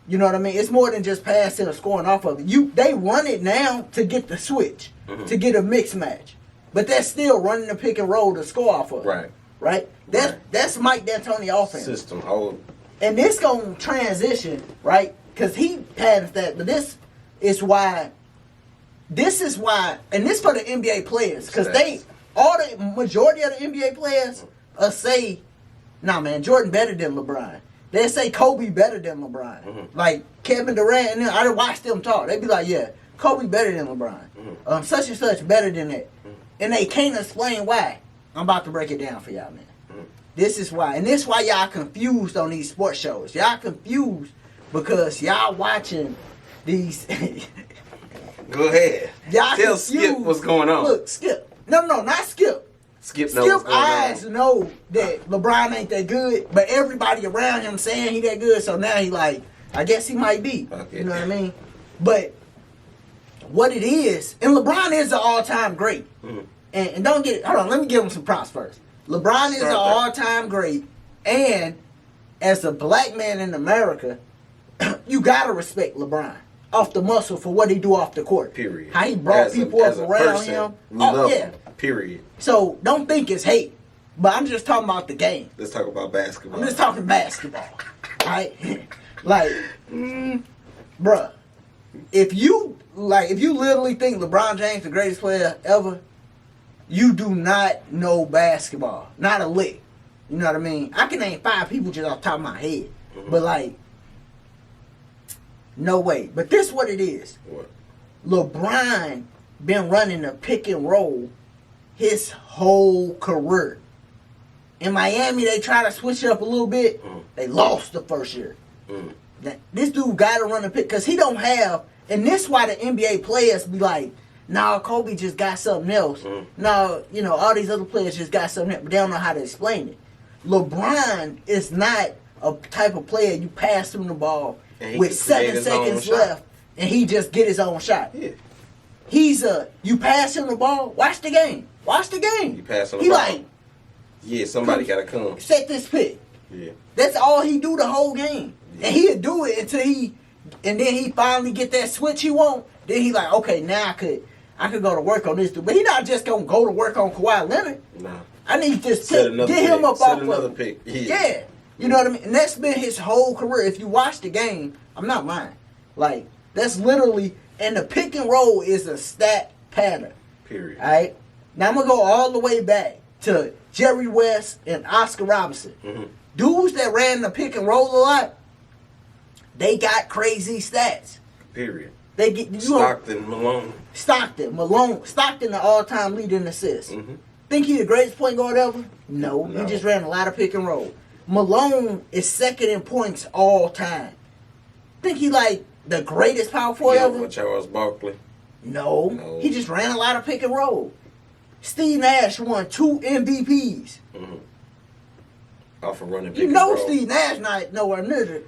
You know what I mean? It's more than just passing or scoring off of it. They run it now to get the switch, to get a mix match. But they're still running the pick and roll to score off of it. Right? That's Mike D'Antoni offense. System. And this gonna transition, right? Because he patterns that, but this is why, and this for the NBA players, because the majority of the NBA players say, nah man, Jordan better than LeBron. They say Kobe better than LeBron. Like Kevin Durant and them, I watched them talk. They be like, yeah, Kobe better than LeBron. Such and such better than that. And they can't explain why. I'm about to break it down for y'all, man. This is why. And this is why y'all confused on these sports shows. Y'all confused because y'all watching these. Go ahead. Y'all Tell confused. Skip what's going on. Look, Skip. No, not Skip. Skip knows what's going eyes on. know that LeBron ain't that good, but everybody around him saying he that good, so now he like, I guess he might be. Okay. You know what I mean? But what it is, and LeBron is an all-time great. And don't get it, hold on, let me give him some props first. LeBron is an all-time great, and as a black man in America, you gotta respect LeBron off the muscle for what he do off the court. Period. How he brought people up around him. Oh yeah. Period. So don't think it's hate, but I'm just talking about the game. Let's talk about basketball. I'm just talking basketball, right? Like, bruh, if you literally think LeBron James the greatest player ever, you do not know basketball, not a lick. You know what I mean? I can name 5 people just off the top of my head, but like, no way. But this what it is. What? LeBron been running the pick and roll his whole career. In Miami, they try to switch it up a little bit. They lost the first year. Now, this dude got to run the pick because he don't have, and this why the NBA players be like, nah, Kobe just got something else. Nah, all these other players just got something else, but they don't know how to explain it. LeBron is not a type of player you pass him the ball with 7 seconds left and he just get his own shot. Yeah. He's you pass him the ball, watch the game. Watch the game. You pass him the ball. Like, somebody got to come. Set this pick. Yeah. That's all he do the whole game. Yeah. And he'll do it until and then he finally get that switch he want. Then he like, okay, now I could go to work on this dude. But he not just going to go to work on Kawhi Leonard. Nah. I need to just get him up off another pick. Yeah. You know what I mean? And that's been his whole career. If you watch the game, I'm not lying. Like, that's literally, and the pick and roll is a stat pattern. Period. All right? Now, I'm going to go all the way back to Jerry West and Oscar Robertson. Dudes that ran the pick and roll a lot, they got crazy stats. Period. They get Stockton, Malone. Stockton, the all-time leader in assists. Think he the greatest point guard ever? No. He just ran a lot of pick and roll. Malone is second in points all time. Think he like the greatest power forward ever? Charles Barkley. No. He just ran a lot of pick and roll. Steve Nash won 2 MVPs. Off of running pick and roll. Steve Nash not nowhere near the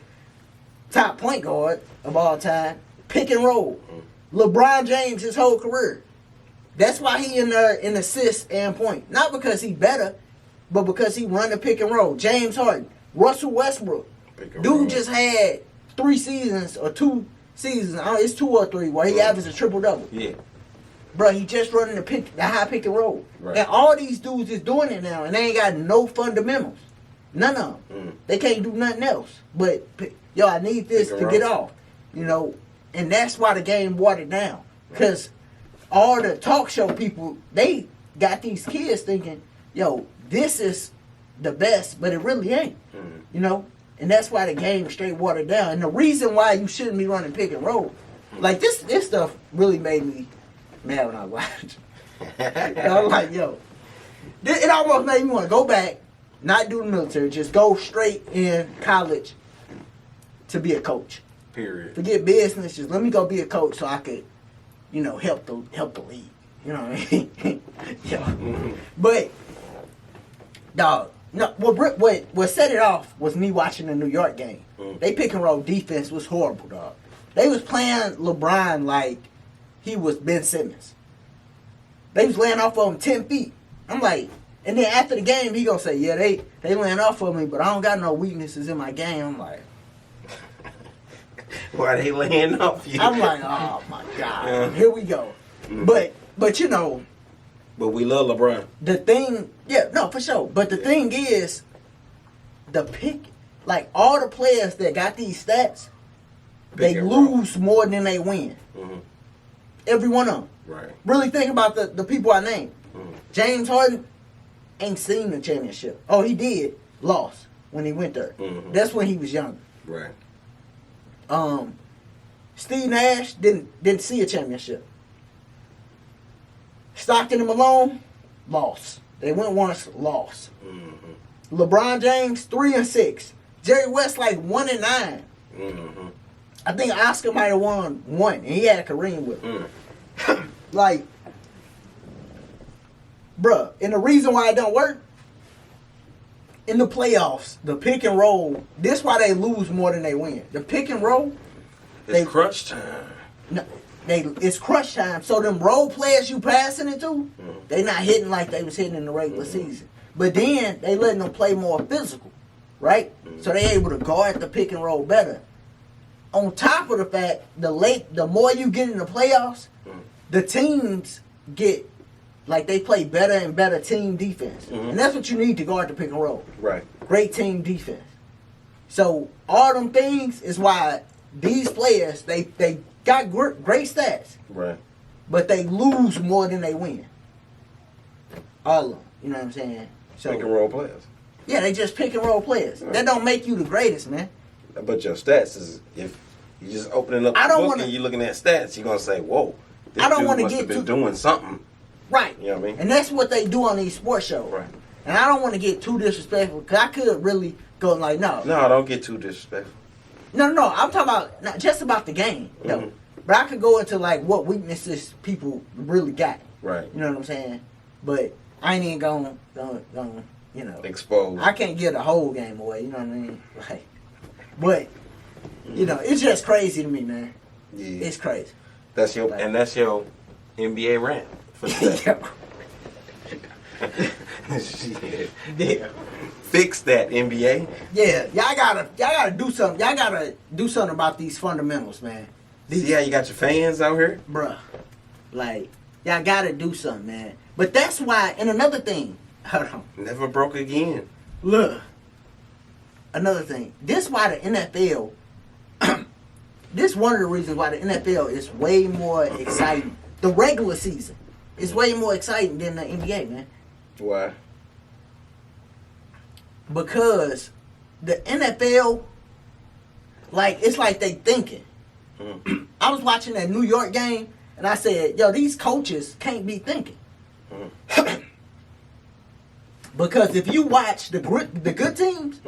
top point guard of all time. Pick and roll. LeBron James his whole career. That's why he in there in assists and point. Not because he better, but because he run the pick and roll. James Harden, Russell Westbrook. Dude just had 3 seasons or 2 seasons. It's 2 or 3 where he averaged a triple-double. Yeah. Bro, he just running the high pick and roll. Right. And all these dudes is doing it now, and they ain't got no fundamentals. None of them. They can't do nothing else. But, yo, I need this to get off. And that's why the game watered down. Because all the talk show people, they got these kids thinking, yo, this is the best, but it really ain't. And that's why the game straight watered down. And the reason why you shouldn't be running pick and roll, like this stuff really made me mad when I watched. I was like, yo, it almost made me want to go back, not do the military, just go straight in college to be a coach. Period. Forget business, just let me go be a coach so I could, help the league. You know what I mean? But, dog, no, what set it off was me watching the New York game. They pick and roll defense was horrible, dog. They was playing LeBron like he was Ben Simmons. They was laying off of him 10 feet. I'm like, and then after the game, he gonna say, yeah, they laying off of me, but I don't got no weaknesses in my game. I'm like, why they laying off you? I'm like, oh my God, Yeah. here we go. Mm-hmm. But you know, But we love LeBron. the thing, yeah, no, for sure. But the thing is, the pick, like all the players that got these stats, Pick they and roll. lose more than they win. Mm-hmm. Every one of them. Right. Really think about the people I named. Mm-hmm. James Harden ain't seen the championship. Oh, he did. Lost when he went there. Mhm. That's when he was younger. Right. Steve Nash didn't see a championship. Stockton and Malone lost. They went once, lost. Mm-hmm. LeBron James 3-6. Jerry West like 1-9. Mm-hmm. I think Oscar might have won one, and he had Kareem with him. Like, bruh, and the reason why it don't work, in the playoffs, the pick and roll, this why they lose more than they win. The pick and roll, It's crunch time. no, it's crunch time. So them role players you passing it to, they not hitting like they was hitting in the regular season. But then they letting them play more physical, right? So they able to guard the pick and roll better. On top of the fact, the more you get in the playoffs, the teams get like they play better and better team defense, and that's what you need to guard the pick and roll. Right. Great team defense. So all them things is why these players they got great stats, Right. but they lose more than they win. All of them, you know what I'm saying? So Pick and roll players. yeah, they just pick and roll players. Right. That don't make you the greatest, man. But your stats is, if you just opening up I the don't book wanna- and you're looking at stats, you're gonna say, "Whoa, this I don't dude wanna must get have been too- doing something." Right. You know what I mean? And that's what they do on these sports shows. Right. And I don't want to get too disrespectful because I could really go like, no, No, don't get too disrespectful. no. I'm talking about not just about the game, though. Mhm. But I could go into like what weaknesses people really got. Right. You know what I'm saying? But I ain't even going, you know. Exposed. I can't give the whole game away. You know what I mean? Like, but you know, it's just crazy to me, man. Yeah. It's crazy. That's your Like- and that's your NBA rant for today. Shit. Yeah. Fix that, NBA. Yeah, y'all gotta do something. Y'all gotta do something about these fundamentals, man. See how you got your fans out here? Bruh, like, y'all gotta do something, man. But that's why, and another thing, hold on, Never broke again. look, another thing, this why the NFL, this one of the reasons why the NFL is way more exciting. The regular season is way more exciting than the NBA, man. Why? Because the NFL, like, it's like they thinking. Mm. I was watching that New York game, and I said, yo, these coaches can't be thinking. Because if you watch the good teams,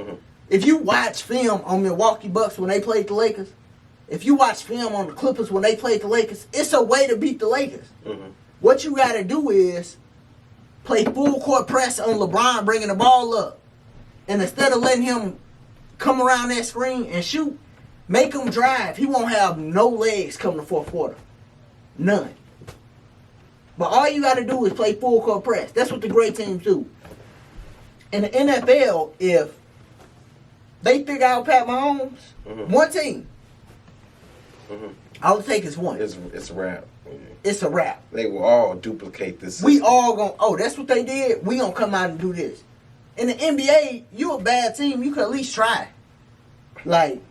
if you watch film on Milwaukee Bucks when they played the Lakers, if you watch film on the Clippers when they played the Lakers, it's a way to beat the Lakers. What you got to do is play full court press on LeBron bringing the ball up. And instead of letting him come around that screen and shoot, make him drive. He won't have no legs coming to fourth quarter. None. But all you got to do is play full court press. That's what the great teams do. In the NFL, if they figure out Pat Mahomes, one team, all it takes is one. It's a wrap. It's a wrap. They will all duplicate this. We system. all gonna, oh, that's what they did? We gonna come out and do this. In the NBA, you a bad team, you could at least try. Like,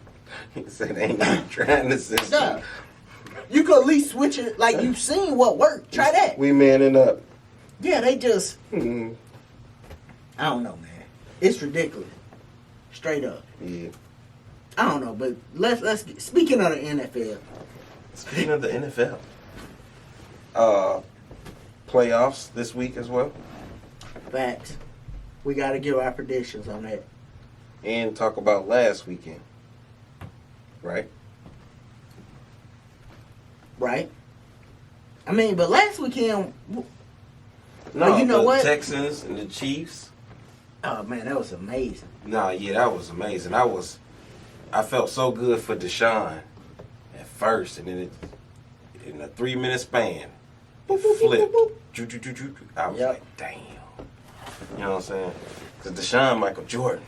He said, "Ain't even trying the system." nah, you could at least switch it. Like, you've seen what worked. Try that. We manning up. Yeah, they just, Mhm. I don't know, man. It's ridiculous. Straight up. Yeah. I don't know, but let's get, speaking of the NFL, Speaking of the NFL, playoffs this week as well, facts. We got to give our predictions on that. and talk about last weekend, right? Right? I mean, but last weekend, No, you know the what? Texans and the Chiefs. oh man, that was amazing. No, yeah, that was amazing. I felt so good for Deshaun at first, and then in a 3-minute span. Boop, boop, boop, Flip. boop, I was Yep. like, damn. You know what I'm saying? Because Deshaun Michael Jordan.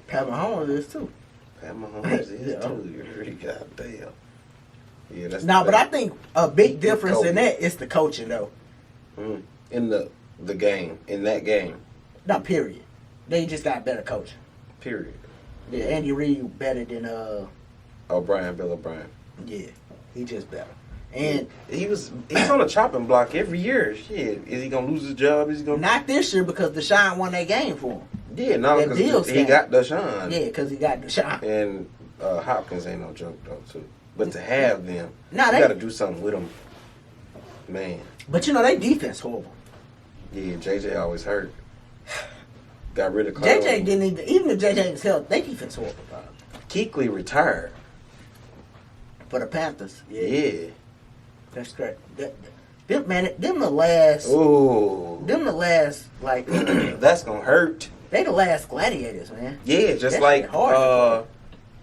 Pat Mahomes is too. Pat Mahomes is Yeah. too. You really goddamn. Yeah, that's Nah, the but I thing. think a big He difference Kobe. in that is the coaching, though. In the game, in that game, No, period. They just got better coaching. period. Yeah, Andy Reid better than Bill O'Brien. yeah, he just better. And he's on a chopping block every year. Shit, is he gonna lose his job? Is he gonna? not this year because Deshaun won that game for him. Yeah, no, That Bills because he game. got Deshaun. Yeah, because he got Deshaun. And Hopkins ain't no joke though too. But to have them, Nah, you they- got to do something with them, man. But you know, they defense horrible. Yeah, JJ always hurt. Got rid of Claud. JJ didn't even if JJ was healthy, they defense horrible. Bro. Kuechly retired. For the Panthers. Yeah, Yeah. that's great. Them the last. Ooh. Them the last like That's gonna hurt. they the last gladiators, man. Yeah, just That like shit hard to play.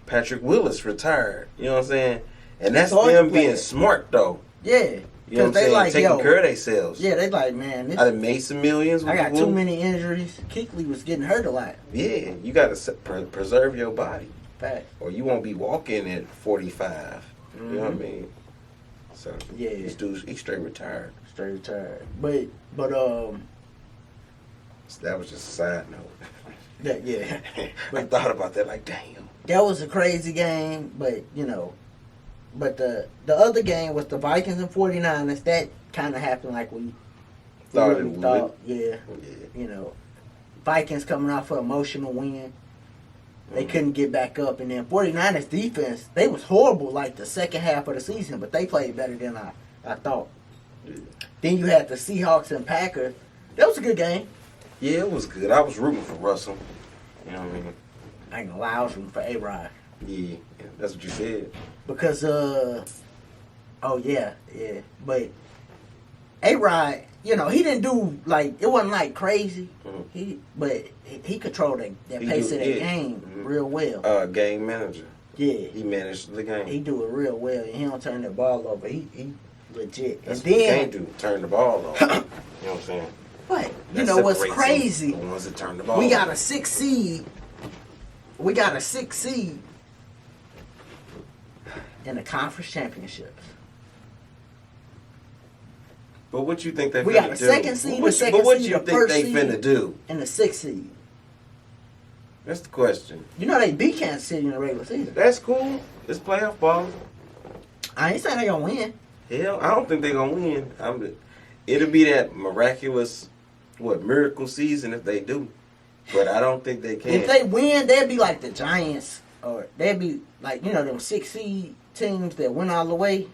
Patrick Willis retired. You know what I'm saying? And that's It's hard to them play. being smart though. Yeah, You know what I'm they saying? like Taking yo. care of themselves. Yeah, they like man. This, I done made some millions. I got Woo. too many injuries. Kuechly was getting hurt a lot. Yeah, you got to preserve your body, Fact. or you won't be walking at 45. You know what I Mhm. mean? So Yeah. this dude's he straight retired. Straight retired. But So that was just a side note. that yeah. I thought about that like, damn. That was a crazy game, but you know, but the other game was the Vikings and 49ers. That kind of happened like we Thought it really would. thought. Yeah, Yeah. you know, Vikings coming off an emotional win. They Mhm. couldn't get back up, and then 49ers defense, they was horrible like the second half of the season, but they played better than I thought. Yeah. Then you had the Seahawks and Packers. That was a good game. Yeah, it was good. I was rooting for Russell. You know what I mean? I ain't gonna lie, I was rooting for A-Rod. Yeah, that's what you said. Because oh yeah, but A-Rod, you know, he didn't do like it wasn't like crazy. Mhm. But he controlled that He pace do- of that yeah. game Mhm. real well. Game manager. Yeah, He managed the game. he do it real well, and he don't turn the ball over. He legit. That's and what you then can't do. Turn the ball over. You know what I'm saying? but you That know what's separates crazy? them, the ones that turn the ball We got over. a 6 seed. We got a 6 seed in the conference championships. But what you think they We finna got a do? second seed, What, a second but what seed, you a think first they seed. finna do? In the 6 seed. That's the question. You know they beat Kansas City in the regular season. That's cool. It's playoff ball. I ain't saying they gonna win. Hell, I don't think they're gonna win. It'll be that miraculous, miracle season if they do. But I don't think they can. If they win, they'll be like the Giants, or they'll be like them 6 seed teams that went all the way.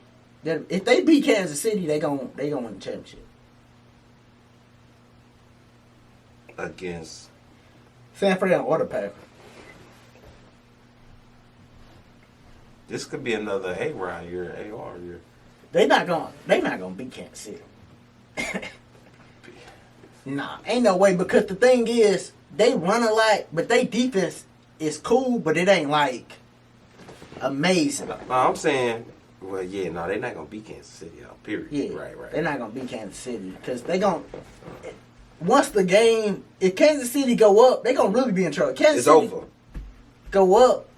If they beat Kansas City, they gonna win the championship. Against San Fran or the Packers. this could be another A-Rod year, AR year. They not gonna beat Kansas City. Nah, ain't no way, because the thing is, they run a lot, but they defense is cool, but it ain't like amazing. No, I'm saying, they're not gonna beat Kansas City, period. Yeah, Right. They're not gonna beat Kansas City because they gonna. Once the game, if Kansas City go up, they gonna really be in trouble. Kansas It's City over. go up.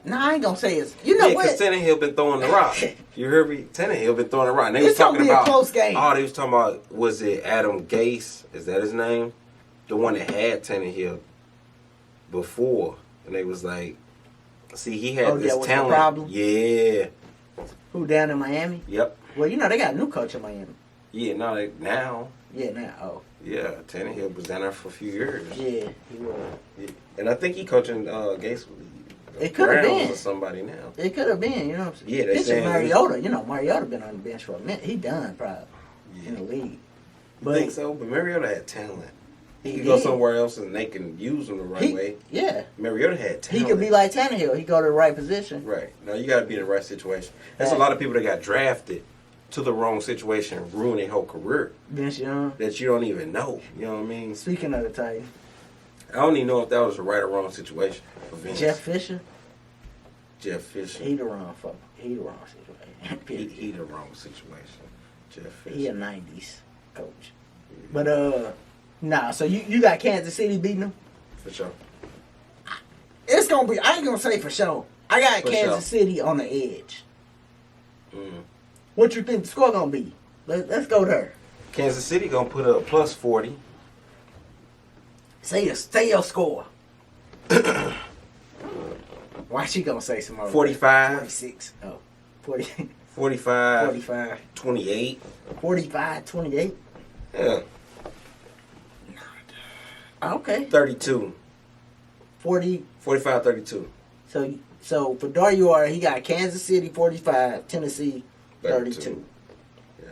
Nah, I ain't gonna say it's. You know Yeah, what? because Tannehill been throwing the rock. You heard me? Tannehill been throwing the rock. And they was It's gonna talking be a about close game. Oh, they was talking about, was it Adam Gase? Is that his name? The one that had Tannehill before, and they was like, see, he had Oh, this that was the talent. problem? Yeah. Who down in Miami? Yep. Well, you know they got a new coach in Miami. Yeah. No. Now. Yeah, now. Oh, Yeah. Tannehill was down there for a few years. yeah, he was. Yeah. And I think he coaching Gase. It could have Browns been. or somebody now. It could have been. You know what I'm saying? Yeah, they Pitching saying Mariota. You know, Mariota been on the bench for a minute. He done probably in the league. You But think so? But Mariota had talent. He He could go did. somewhere else and they can use him the right way. Yeah, Mariota had he talent. could be like Tannehill. He go to the right position. Right. Now you got to be in the right situation. There's a Right. lot of people that got drafted to the wrong situation and ruin their whole career Vince Young. that you don't even know. You know what I mean? Speaking of the Titans, I don't even know if that was the right or wrong situation for Vince. Jeff Fisher. Jeff Fisher. He the wrong fucker. He the wrong situation. He the wrong situation. Jeff Fisher. He a 90s coach. But, nah, so you got Kansas City beating them? For sure. It's going to be, I ain't going to say for sure. I got For Kansas City on the edge. What you think the score going to be? Let's go there. Kansas City going to put up plus 40. Say your score. Why she going to say some more? 45. 46. Oh, 40. 45. 45. 28. 45, 28. Yeah. Okay. 32. 40. 45, 32. So for Dario, he got Kansas City 45, Tennessee 32. Yeah.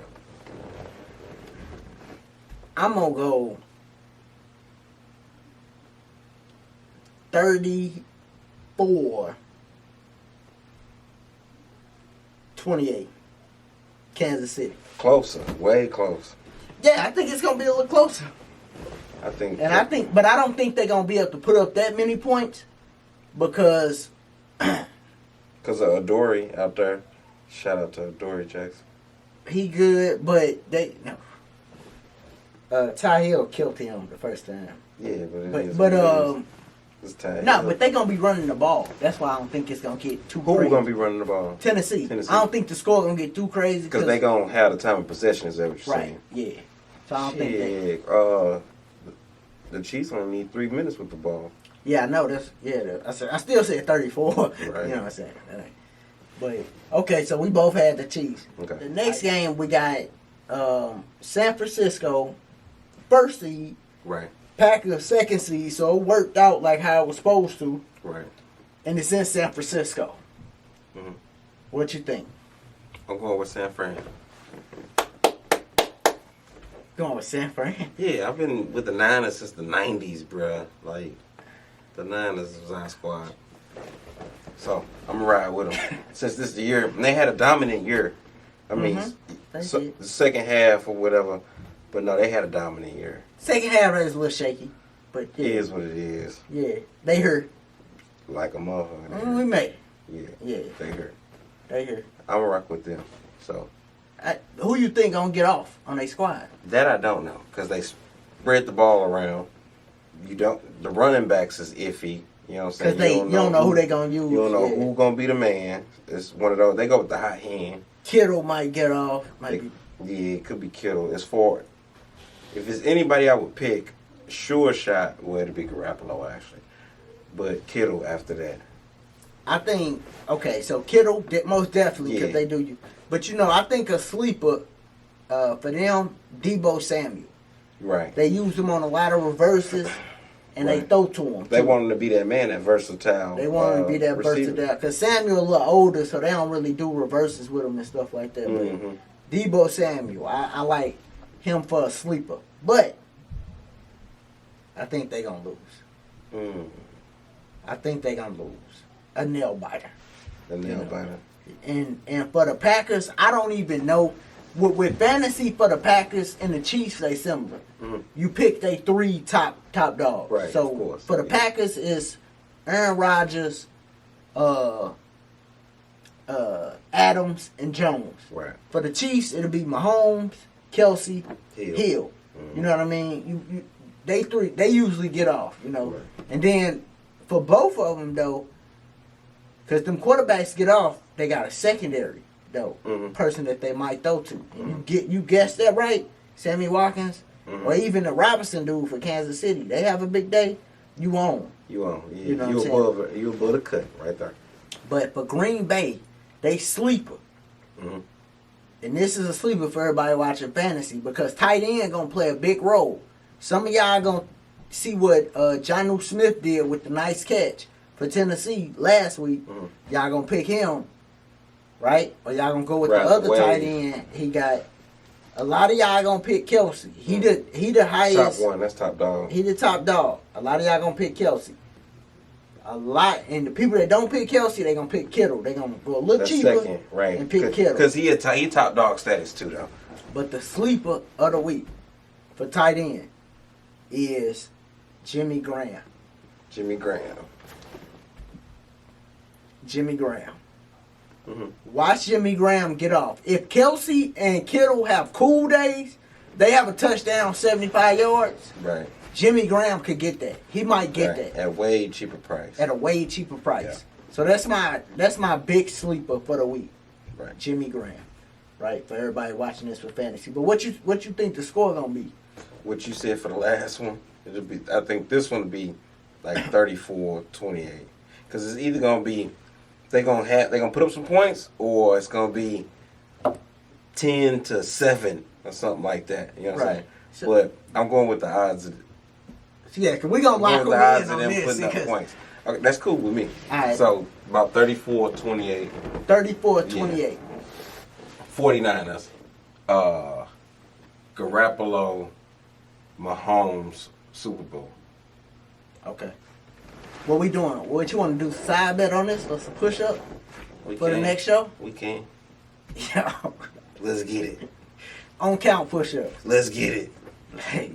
I'm gonna go 34, 28. Kansas City. Closer. Way closer. Yeah, I think it's gonna be a little closer. But I don't think they're gonna be able to put up that many points because of Adoree out there. Shout out to Adoree Jackson. he good, but Ty Hill killed him the first time. Yeah, it's Ty no, Hill. but they gonna be running the ball. That's why I don't think it's gonna get too crazy. Who gonna be running the ball? Tennessee. I don't think the score gonna get too crazy because they gonna have the time of possession. Is that what you're saying? Right. Yeah. So I don't think that. The Chiefs only need 3 minutes with the ball. Yeah, I know. I still said 34. Right. You know what I'm saying? But okay, so we both had the Chiefs. Okay. The next game we got San Francisco, first seed. Right. Packers second seed, so it worked out like how it was supposed to. Right. And it's in San Francisco. Mm-hmm. What you think? I'm going with San Fran. Going with San Fran? Yeah, I've been with the Niners since the 90s, bruh. Like, the Niners was our squad. So, I'm going to ride with them. Since this is the year, and they had a dominant year. I mean, the second half or whatever, but no, they had a dominant year. Second half was a little shaky, but yeah. It is what it is. Yeah, they hurt. Like a motherfucker. We made it. Yeah. They hurt. They hurt. I'm going to rock with them. So. Who you think gonna get off on their squad? That I don't know, because they spread the ball around. The running backs is iffy. You know what I'm saying? Because you don't know who they gonna use. You don't know who gonna be the man. It's one of those. They go with the hot hand. Kittle might get off. Yeah, it could be Kittle. It's for it. If it's anybody I would pick, sure shot. Well, it'd be Garoppolo actually, but Kittle after that. I think so Kittle most definitely because they do you. But I think a sleeper for them, Deebo Samuel. Right. They use him on a lot of reverses, and they throw to him. They want him to be that man, that versatile. They want him to be that versatile. Because Samuel a little older, so they don't really do reverses with him and stuff like that. Mm-hmm. But Deebo Samuel, I like him for a sleeper. But I think they're going to lose. I think they're going to lose. A nail biter. A nail biter. And for the Packers, I don't even know. With fantasy for the Packers and the Chiefs, they similar. Mm-hmm. You pick they 3 top dogs. Right, so of course. For the Packers, it's Aaron Rodgers, Adams, and Jones. Right. For the Chiefs, it'll be Mahomes, Kelsey, Hill. Mm-hmm. You know what I mean? They usually get off. Right. And then for both of them though, because them quarterbacks get off, they got a secondary though, person that they might throw to. And you guessed that right, Sammy Watkins, or even the Robinson dude for Kansas City. They have a big day. You own. You own. You know you above the cut right there. But for Green Bay, they sleeper. Mm-hmm. And this is a sleeper for everybody watching fantasy because tight end gonna play a big role. Some of y'all gonna see what Jonnu Smith did with the nice catch for Tennessee last week. Y'all gonna pick him, right? Or y'all gonna go with the other tight end? He got a lot of y'all gonna pick Kelsey. He the highest. Top one. That's top dog. He the top dog. A lot of y'all gonna pick Kelsey. A lot, and the people that don't pick Kelsey, they gonna pick Kittle. They gonna go a little cheaper second, right? And pick Kittle because he top dog status too, though. But the sleeper of the week for tight end is Jimmy Graham. Jimmy Graham. Watch Jimmy Graham get off. If Kelsey and Kittle have cool days, they have a touchdown 75 yards. Right. Jimmy Graham could get that. He might get that. At a way cheaper price. At a way cheaper price. Yeah. So that's my big sleeper for the week. Right. Jimmy Graham. Right? For everybody watching this for fantasy. But what you think the score gonna be? What you said for the last one, I think this one will be like 34-28. Because it's either gonna be they're gonna put up some points, or it's gonna be 10-7 or something like that. You know what I'm saying? So, but I'm going with the odds. Yeah, because we're gonna lock them in on this. Putting up points. Okay, that's cool with me. All right. So about 34-28. 34-28. Yeah. 49ers. Garoppolo, Mahomes, Super Bowl. Okay. What we doing? What you want to do? Side bet on this or some push up for the next show? We can. Yeah. Let's get it. On count push ups. Let's get it. Hey,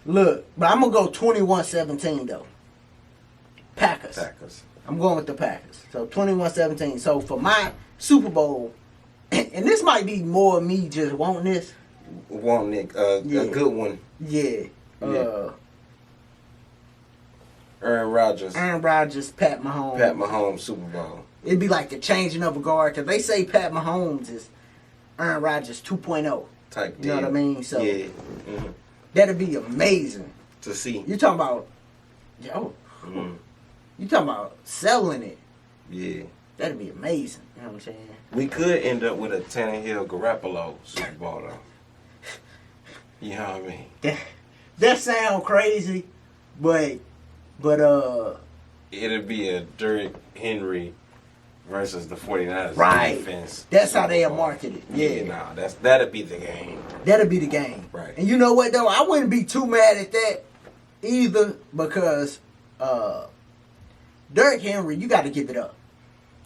look, but I'm gonna go 21-17 though. Packers. I'm going with the Packers. So 21-17. So for my Super Bowl, and this might be more me just wanting this. Wanting it, a good one. Yeah. Aaron Rodgers, Pat Mahomes. Super Bowl. It'd be like the changing of a guard, because they say Pat Mahomes is Aaron Rodgers 2.0. Type deal. You know what I mean? So yeah. That'd be amazing. To see. You talking about, you talking about selling it. Yeah. That'd be amazing. You know what I'm saying? We could end up with a Tannehill Garoppolo Super Bowl, though. You know what I mean? That sound crazy, but it'd be a Derrick Henry versus the 49ers defense. That's how they'll market it. Yeah, that'd be the game. That'd be the game. Right. And you know what though? I wouldn't be too mad at that either, because Derrick Henry, you got to give it up.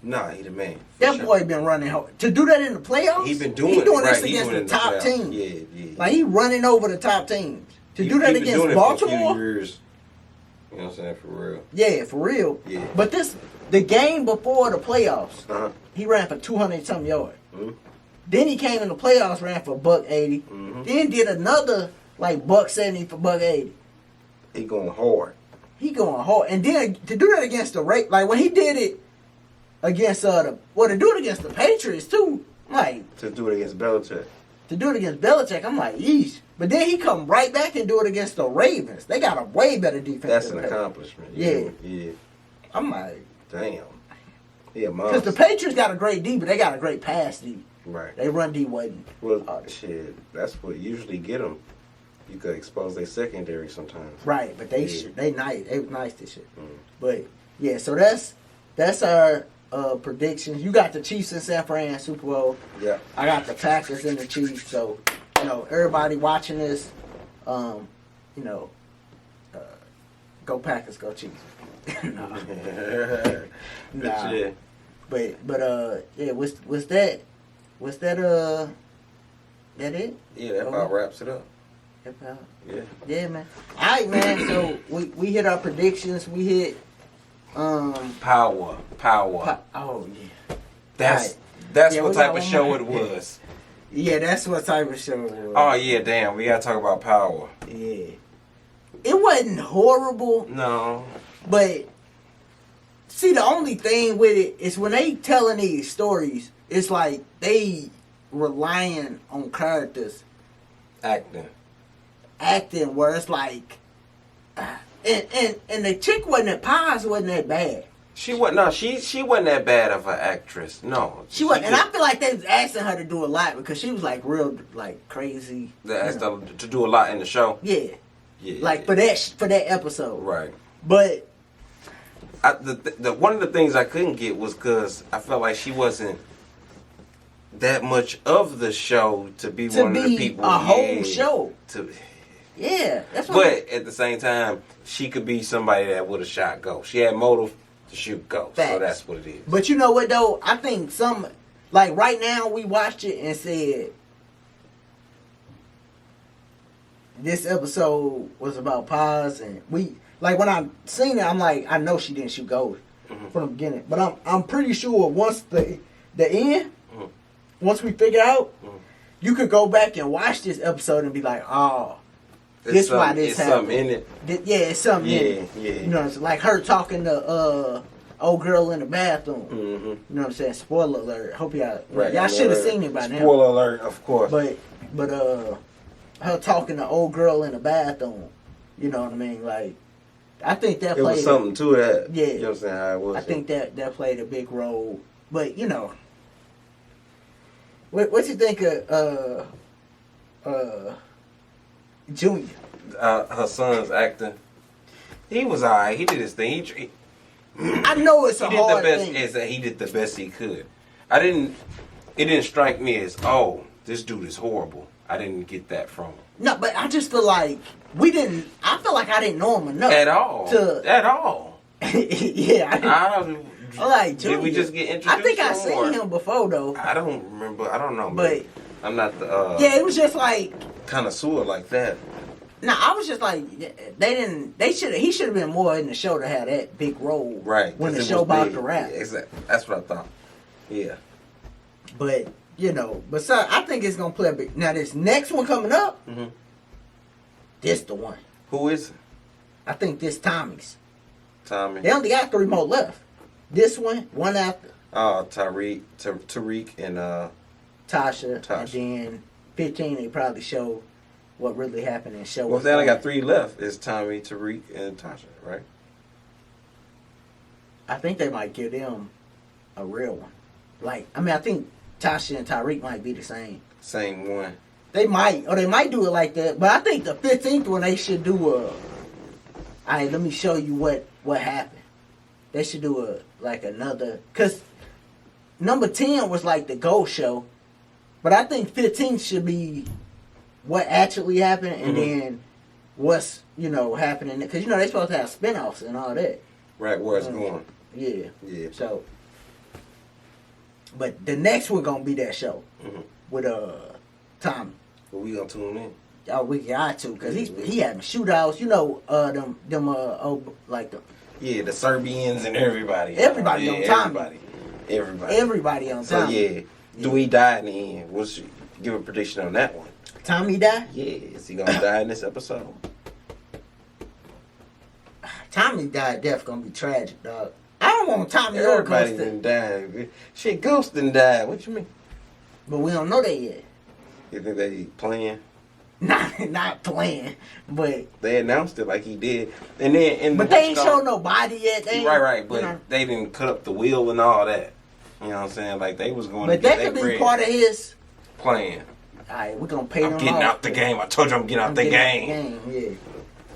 Nah, he the man. That boy been running hard. To do that in the playoffs? He been doing this against the top teams. Yeah. Like, he running over the top teams. To do that against Baltimore? For a few years. You know what I'm saying? For real. Yeah, for real. Yeah. But the game before the playoffs, he ran for 200-something yards. Mm-hmm. Then he came in the playoffs, ran for $180. Mm-hmm. Then did another, like, $170 for $180. He going hard. And then to do that against the like when he did it against to do it against the Patriots too, like to do it against Belichick. I'm like, yeesh. But then he come right back and do it against the Ravens. They got a way better defense. That's an accomplishment. Yeah. I'm like, damn. Yeah, because the Patriots got a great D, but they got a great pass D. Right. They run D wasn't. Well, shit, that's what usually get them. You could expose their secondary sometimes. Right, but they nice. They was nice this shit. But yeah, so that's our predictions. You got the Chiefs in San Fran Super Bowl. Yeah. I got the Packers and the Chiefs. So, everybody watching this, go Packers, go Chiefs. Nah. Yeah. But yeah, what's that? That it? Yeah, that about wraps it up. Yeah, man. All right, man. So we hit our predictions. We hit Power. Oh yeah. That's what type of show it was. Yeah, that's what type of show it was. Oh yeah, damn. We gotta talk about Power. Yeah. It wasn't horrible. No. But see, the only thing with it is when they telling these stories, it's like they relying on characters acting where it's like and the chick wasn't that bad. She wasn't she wasn't that bad of an actress. No. She wasn't, and I feel like they was asking her to do a lot because she was like real like crazy. They asked her to do a lot in the show. Yeah. Like for that episode. Right. But the one of the things I couldn't get was because I felt like she wasn't that much of the show to be one of the people. A whole show. Yeah, that's what. But at the same time, she could be somebody that would have shot Ghost. She had motive to shoot Ghost. So that's what it is. But you know what though? I think like right now we watched it and said this episode was about Paz, and we like when I seen it, I'm like, I know she didn't shoot Ghost. from the beginning. But I'm pretty sure once the end, once we figure out, you could go back and watch this episode and be like, oh, this why this happened. Something in it. Yeah, it's something in it. Yeah. You know, it's like her talking to old girl in the bathroom. You know what I'm saying? Spoiler alert. Hope y'all should have seen it by now. Spoiler alert, of course. But her talking to old girl in the bathroom. You know what I mean? Like, I think that it played was something to that. Yeah. You know what I'm saying? How it was. I think that played a big role. But you know, what you think of Junior? Her son's acting. He was alright. He did his thing. I know it's a hard thing. He did the best he could. It didn't strike me as, oh, this dude is horrible. I didn't get that from him. No, but I just feel like I feel like I didn't know him enough. At all. Yeah. I like Junior. Did we just get introduced? I think I seen him before though. I don't remember. I don't know. But I'm not the yeah, it was just like connoisseur like that. No, I was just like he should have been more in the show to have that big role. Right. When the show about the rap. Yeah, exactly. That's what I thought. Yeah. But so I think it's gonna play a big. Now this next one coming up, this the one. Who is it? I think this Tommy's. Tommy. They only got 3 more left. This one after. Oh, Tariq and Tasha, and then 15 they probably show what really happened and show. Well, they only got 3 left. It's Tommy, Tariq, and Tasha, right? I think they might give them a real one. Like, I mean, I think Tasha and Tariq might be the same. Same one. They might do it like that. But I think the 15th one they should do a. Alright, let me show you what happened. They should do another, cause number 10 was like the ghost show, but I think 15 should be what actually happened and then what's happening, because they're supposed to have spinoffs and all that. Right, where it's going. Yeah. Yeah. So, but the next one gonna be that show with Tommy. Well, we gonna tune in. Oh, we got to, cause he having shootouts. Yeah, the Serbians and everybody. Everybody on Tommy. Everybody on so, Tommy. Yeah. Do he die in the end? What's give a prediction on that one? Tommy die? Yeah. Is he gonna die in this episode? Tommy died. Death gonna be tragic, dog. I don't want Tommy or Everybody Ghost done died. Shit, Ghost done died. What you mean? But we don't know that yet. You think they playing? Not playing, but they announced it like he did, and then but they ain't show nobody yet. Right, but they didn't cut up the wheel and all that. You know what I'm saying? Like they was going. But to that could be part of his plan. All right, we're gonna pay them. I'm getting out the game. I told you I'm getting out the game. Yeah,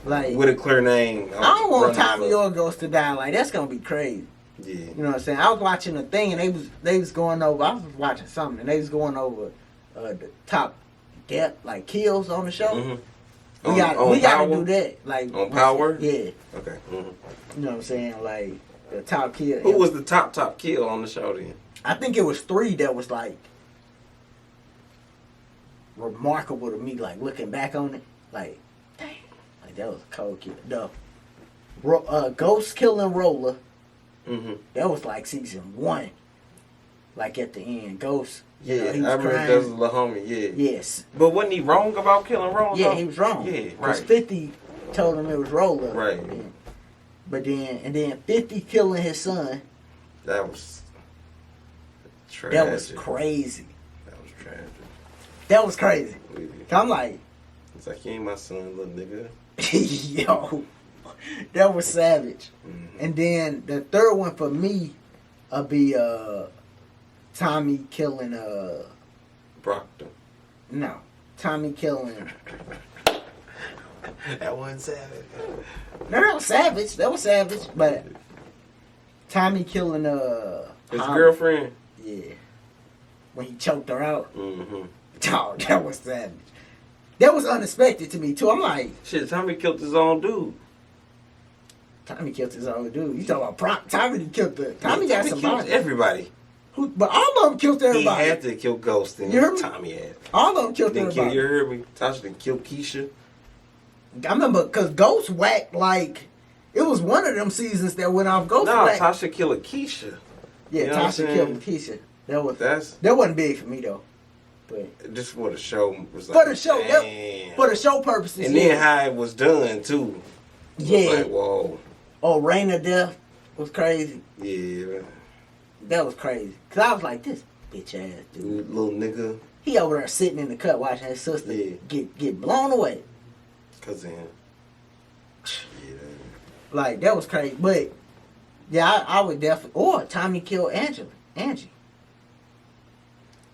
like with a clear name. I don't want Tommy or Ghost to die. Like that's gonna be crazy. Yeah, you know what I'm saying? I was watching a thing and they was going over. I was watching something and they was going over the top death kills on the show. We got to do that. Like on Power? Yeah. Okay. You know what I'm saying? Like the top kill. Who was the top kill on the show then? I think it was 3 that was remarkable to me. Like looking back on it, like damn, like that was a cold kill. The Ghost killing Roller. That was season 1. Like at the end, Ghost. Yeah, I remember that was a little homie. Yeah. Yes. But wasn't he wrong about killing Roller? Yeah, he was wrong. Yeah, right. Because 50 told him it was Roller. Right. But then 50 killing his son. That was tragic. That was crazy. That was tragic. That was crazy. Yeah. I'm like, it's like, you ain't my son, little nigga. Yo, that was savage. And then the third one for me will be Tommy killing Brockton. No, Tommy killing. That wasn't savage. No, that was savage. But Tommy killing his girlfriend. Yeah, when he choked her out. Oh, that was savage. That was unexpected to me too. I'm like, shit. Tommy killed his own dude. Tommy killed his own dude. You talking about Tommy killed the Tommy got somebody. Everybody. But all of them killed everybody. He had to kill Ghost, and Tommy had. All of them killed everybody. You heard me? Tasha didn't kill Keisha. I remember because Ghost whacked It was one of them seasons that went off Ghost No, Black. Tasha killed Keisha. Yeah, You know what I'm Tasha saying? killed Keisha. That That's wasn't big for me though. But just for the show. Was like, for the show, damn. for the show purposes. And yeah. then how it was done too. It was Yeah. like, whoa. Oh, Rain of Death was crazy. Yeah. That was crazy. Cause I was like, this bitch ass dude. Little nigga. He over there sitting in the cut watching his sister Yeah. get blown away. Cause of him. Yeah. Like that was crazy. But yeah, I would definitely. Or Tommy killed Angie.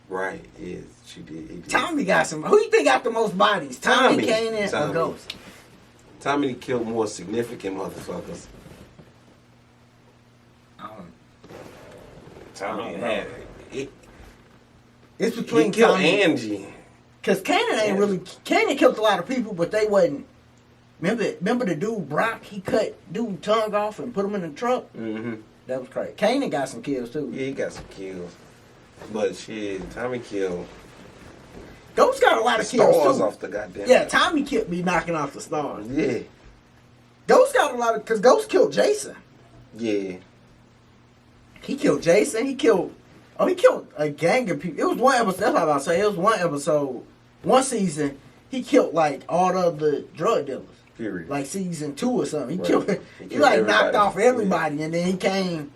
Right. Yeah. She did. He did. Tommy got some. Who you think got the most bodies? Tommy, Kanan, or Ghost? Tommy killed more significant motherfuckers. Tommy had it. It's He between killed Tommy. Angie. Cause Kanan ain't really. Kanan killed a lot of people, but they wasn't. Remember the dude Brock? He cut dude tongue off and put him in the truck. Mm-hmm. That was crazy. Kanan got some kills too. Yeah, he got some kills. But shit, Tommy killed Ghost got a lot of kills stars too. off the goddamn. Yeah, Tommy killed me knocking off the stars. Yeah. Ghost got a lot of, cause Ghost killed Jason. Yeah. He killed Jason. He killed a gang of people. It was one episode. That's what I was about to say. It was one episode, one season. He killed like all the other drug dealers. Period. Like season 2 or something. He Right. killed. He He killed like everybody. knocked off everybody, and then he came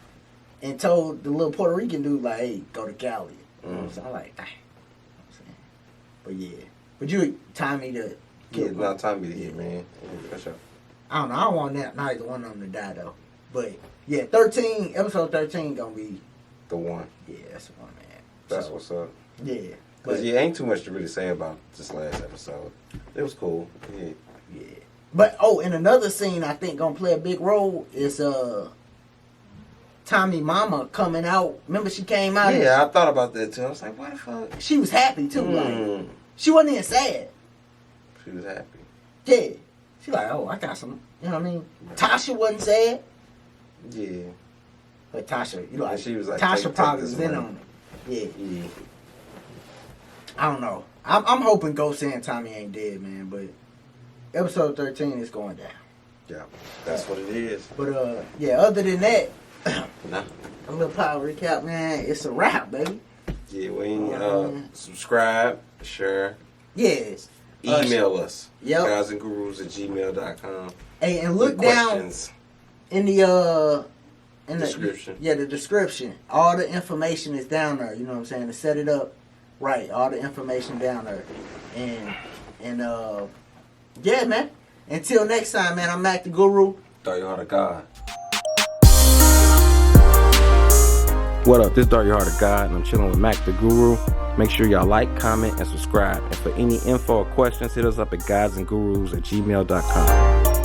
and told the little Puerto Rican dude like, "Hey, go to Cali." You know what I'm saying? I'm like, dang. You know what I'm saying? But yeah, but you Tommy to Yeah, kill. not Tommy to hit, man. Yeah, for sure. I don't know. I don't want neither one of them to die though. But yeah, episode 13 gonna be. The one. Yeah, that's the one, man. That's So, what's up. yeah. Cause But, yeah, ain't too much to really say about this last episode. It was cool. Yeah. yeah. But and another scene I think gonna play a big role is Tommy mama coming out. Remember she came out? Yeah, I thought about that too. I was like, what the fuck? She was happy too. Like Mm. she wasn't even sad. She was happy. Yeah. She like, oh, I got some. You know what I mean? Tasha wasn't sad, Yeah. but Tasha, you know, And she was like, Tasha take probably this was in money. on it. Yeah. Yeah. I don't know. I'm hoping Ghost and Tommy ain't dead, man. But episode 13 is going down. Yeah. That's what it is. But yeah. Other than that, Nah. a little power recap, man. It's a wrap, baby. Yeah, we ain't subscribe, share, Yes. email us. Yep. GodsandGurus@gmail.com. Hey, and look With down questions. in the Description. The description. All the information is down there. You know what I'm saying? To set it up right. All the information down there. And yeah, man. Until next time, man. I'm Mac the Guru. Dark Your Heart of God. What up? This is Dark Your Heart of God, and I'm chilling with Mac the Guru. Make sure y'all like, comment, and subscribe. And for any info or questions, hit us up at godsandgurus@gmail.com.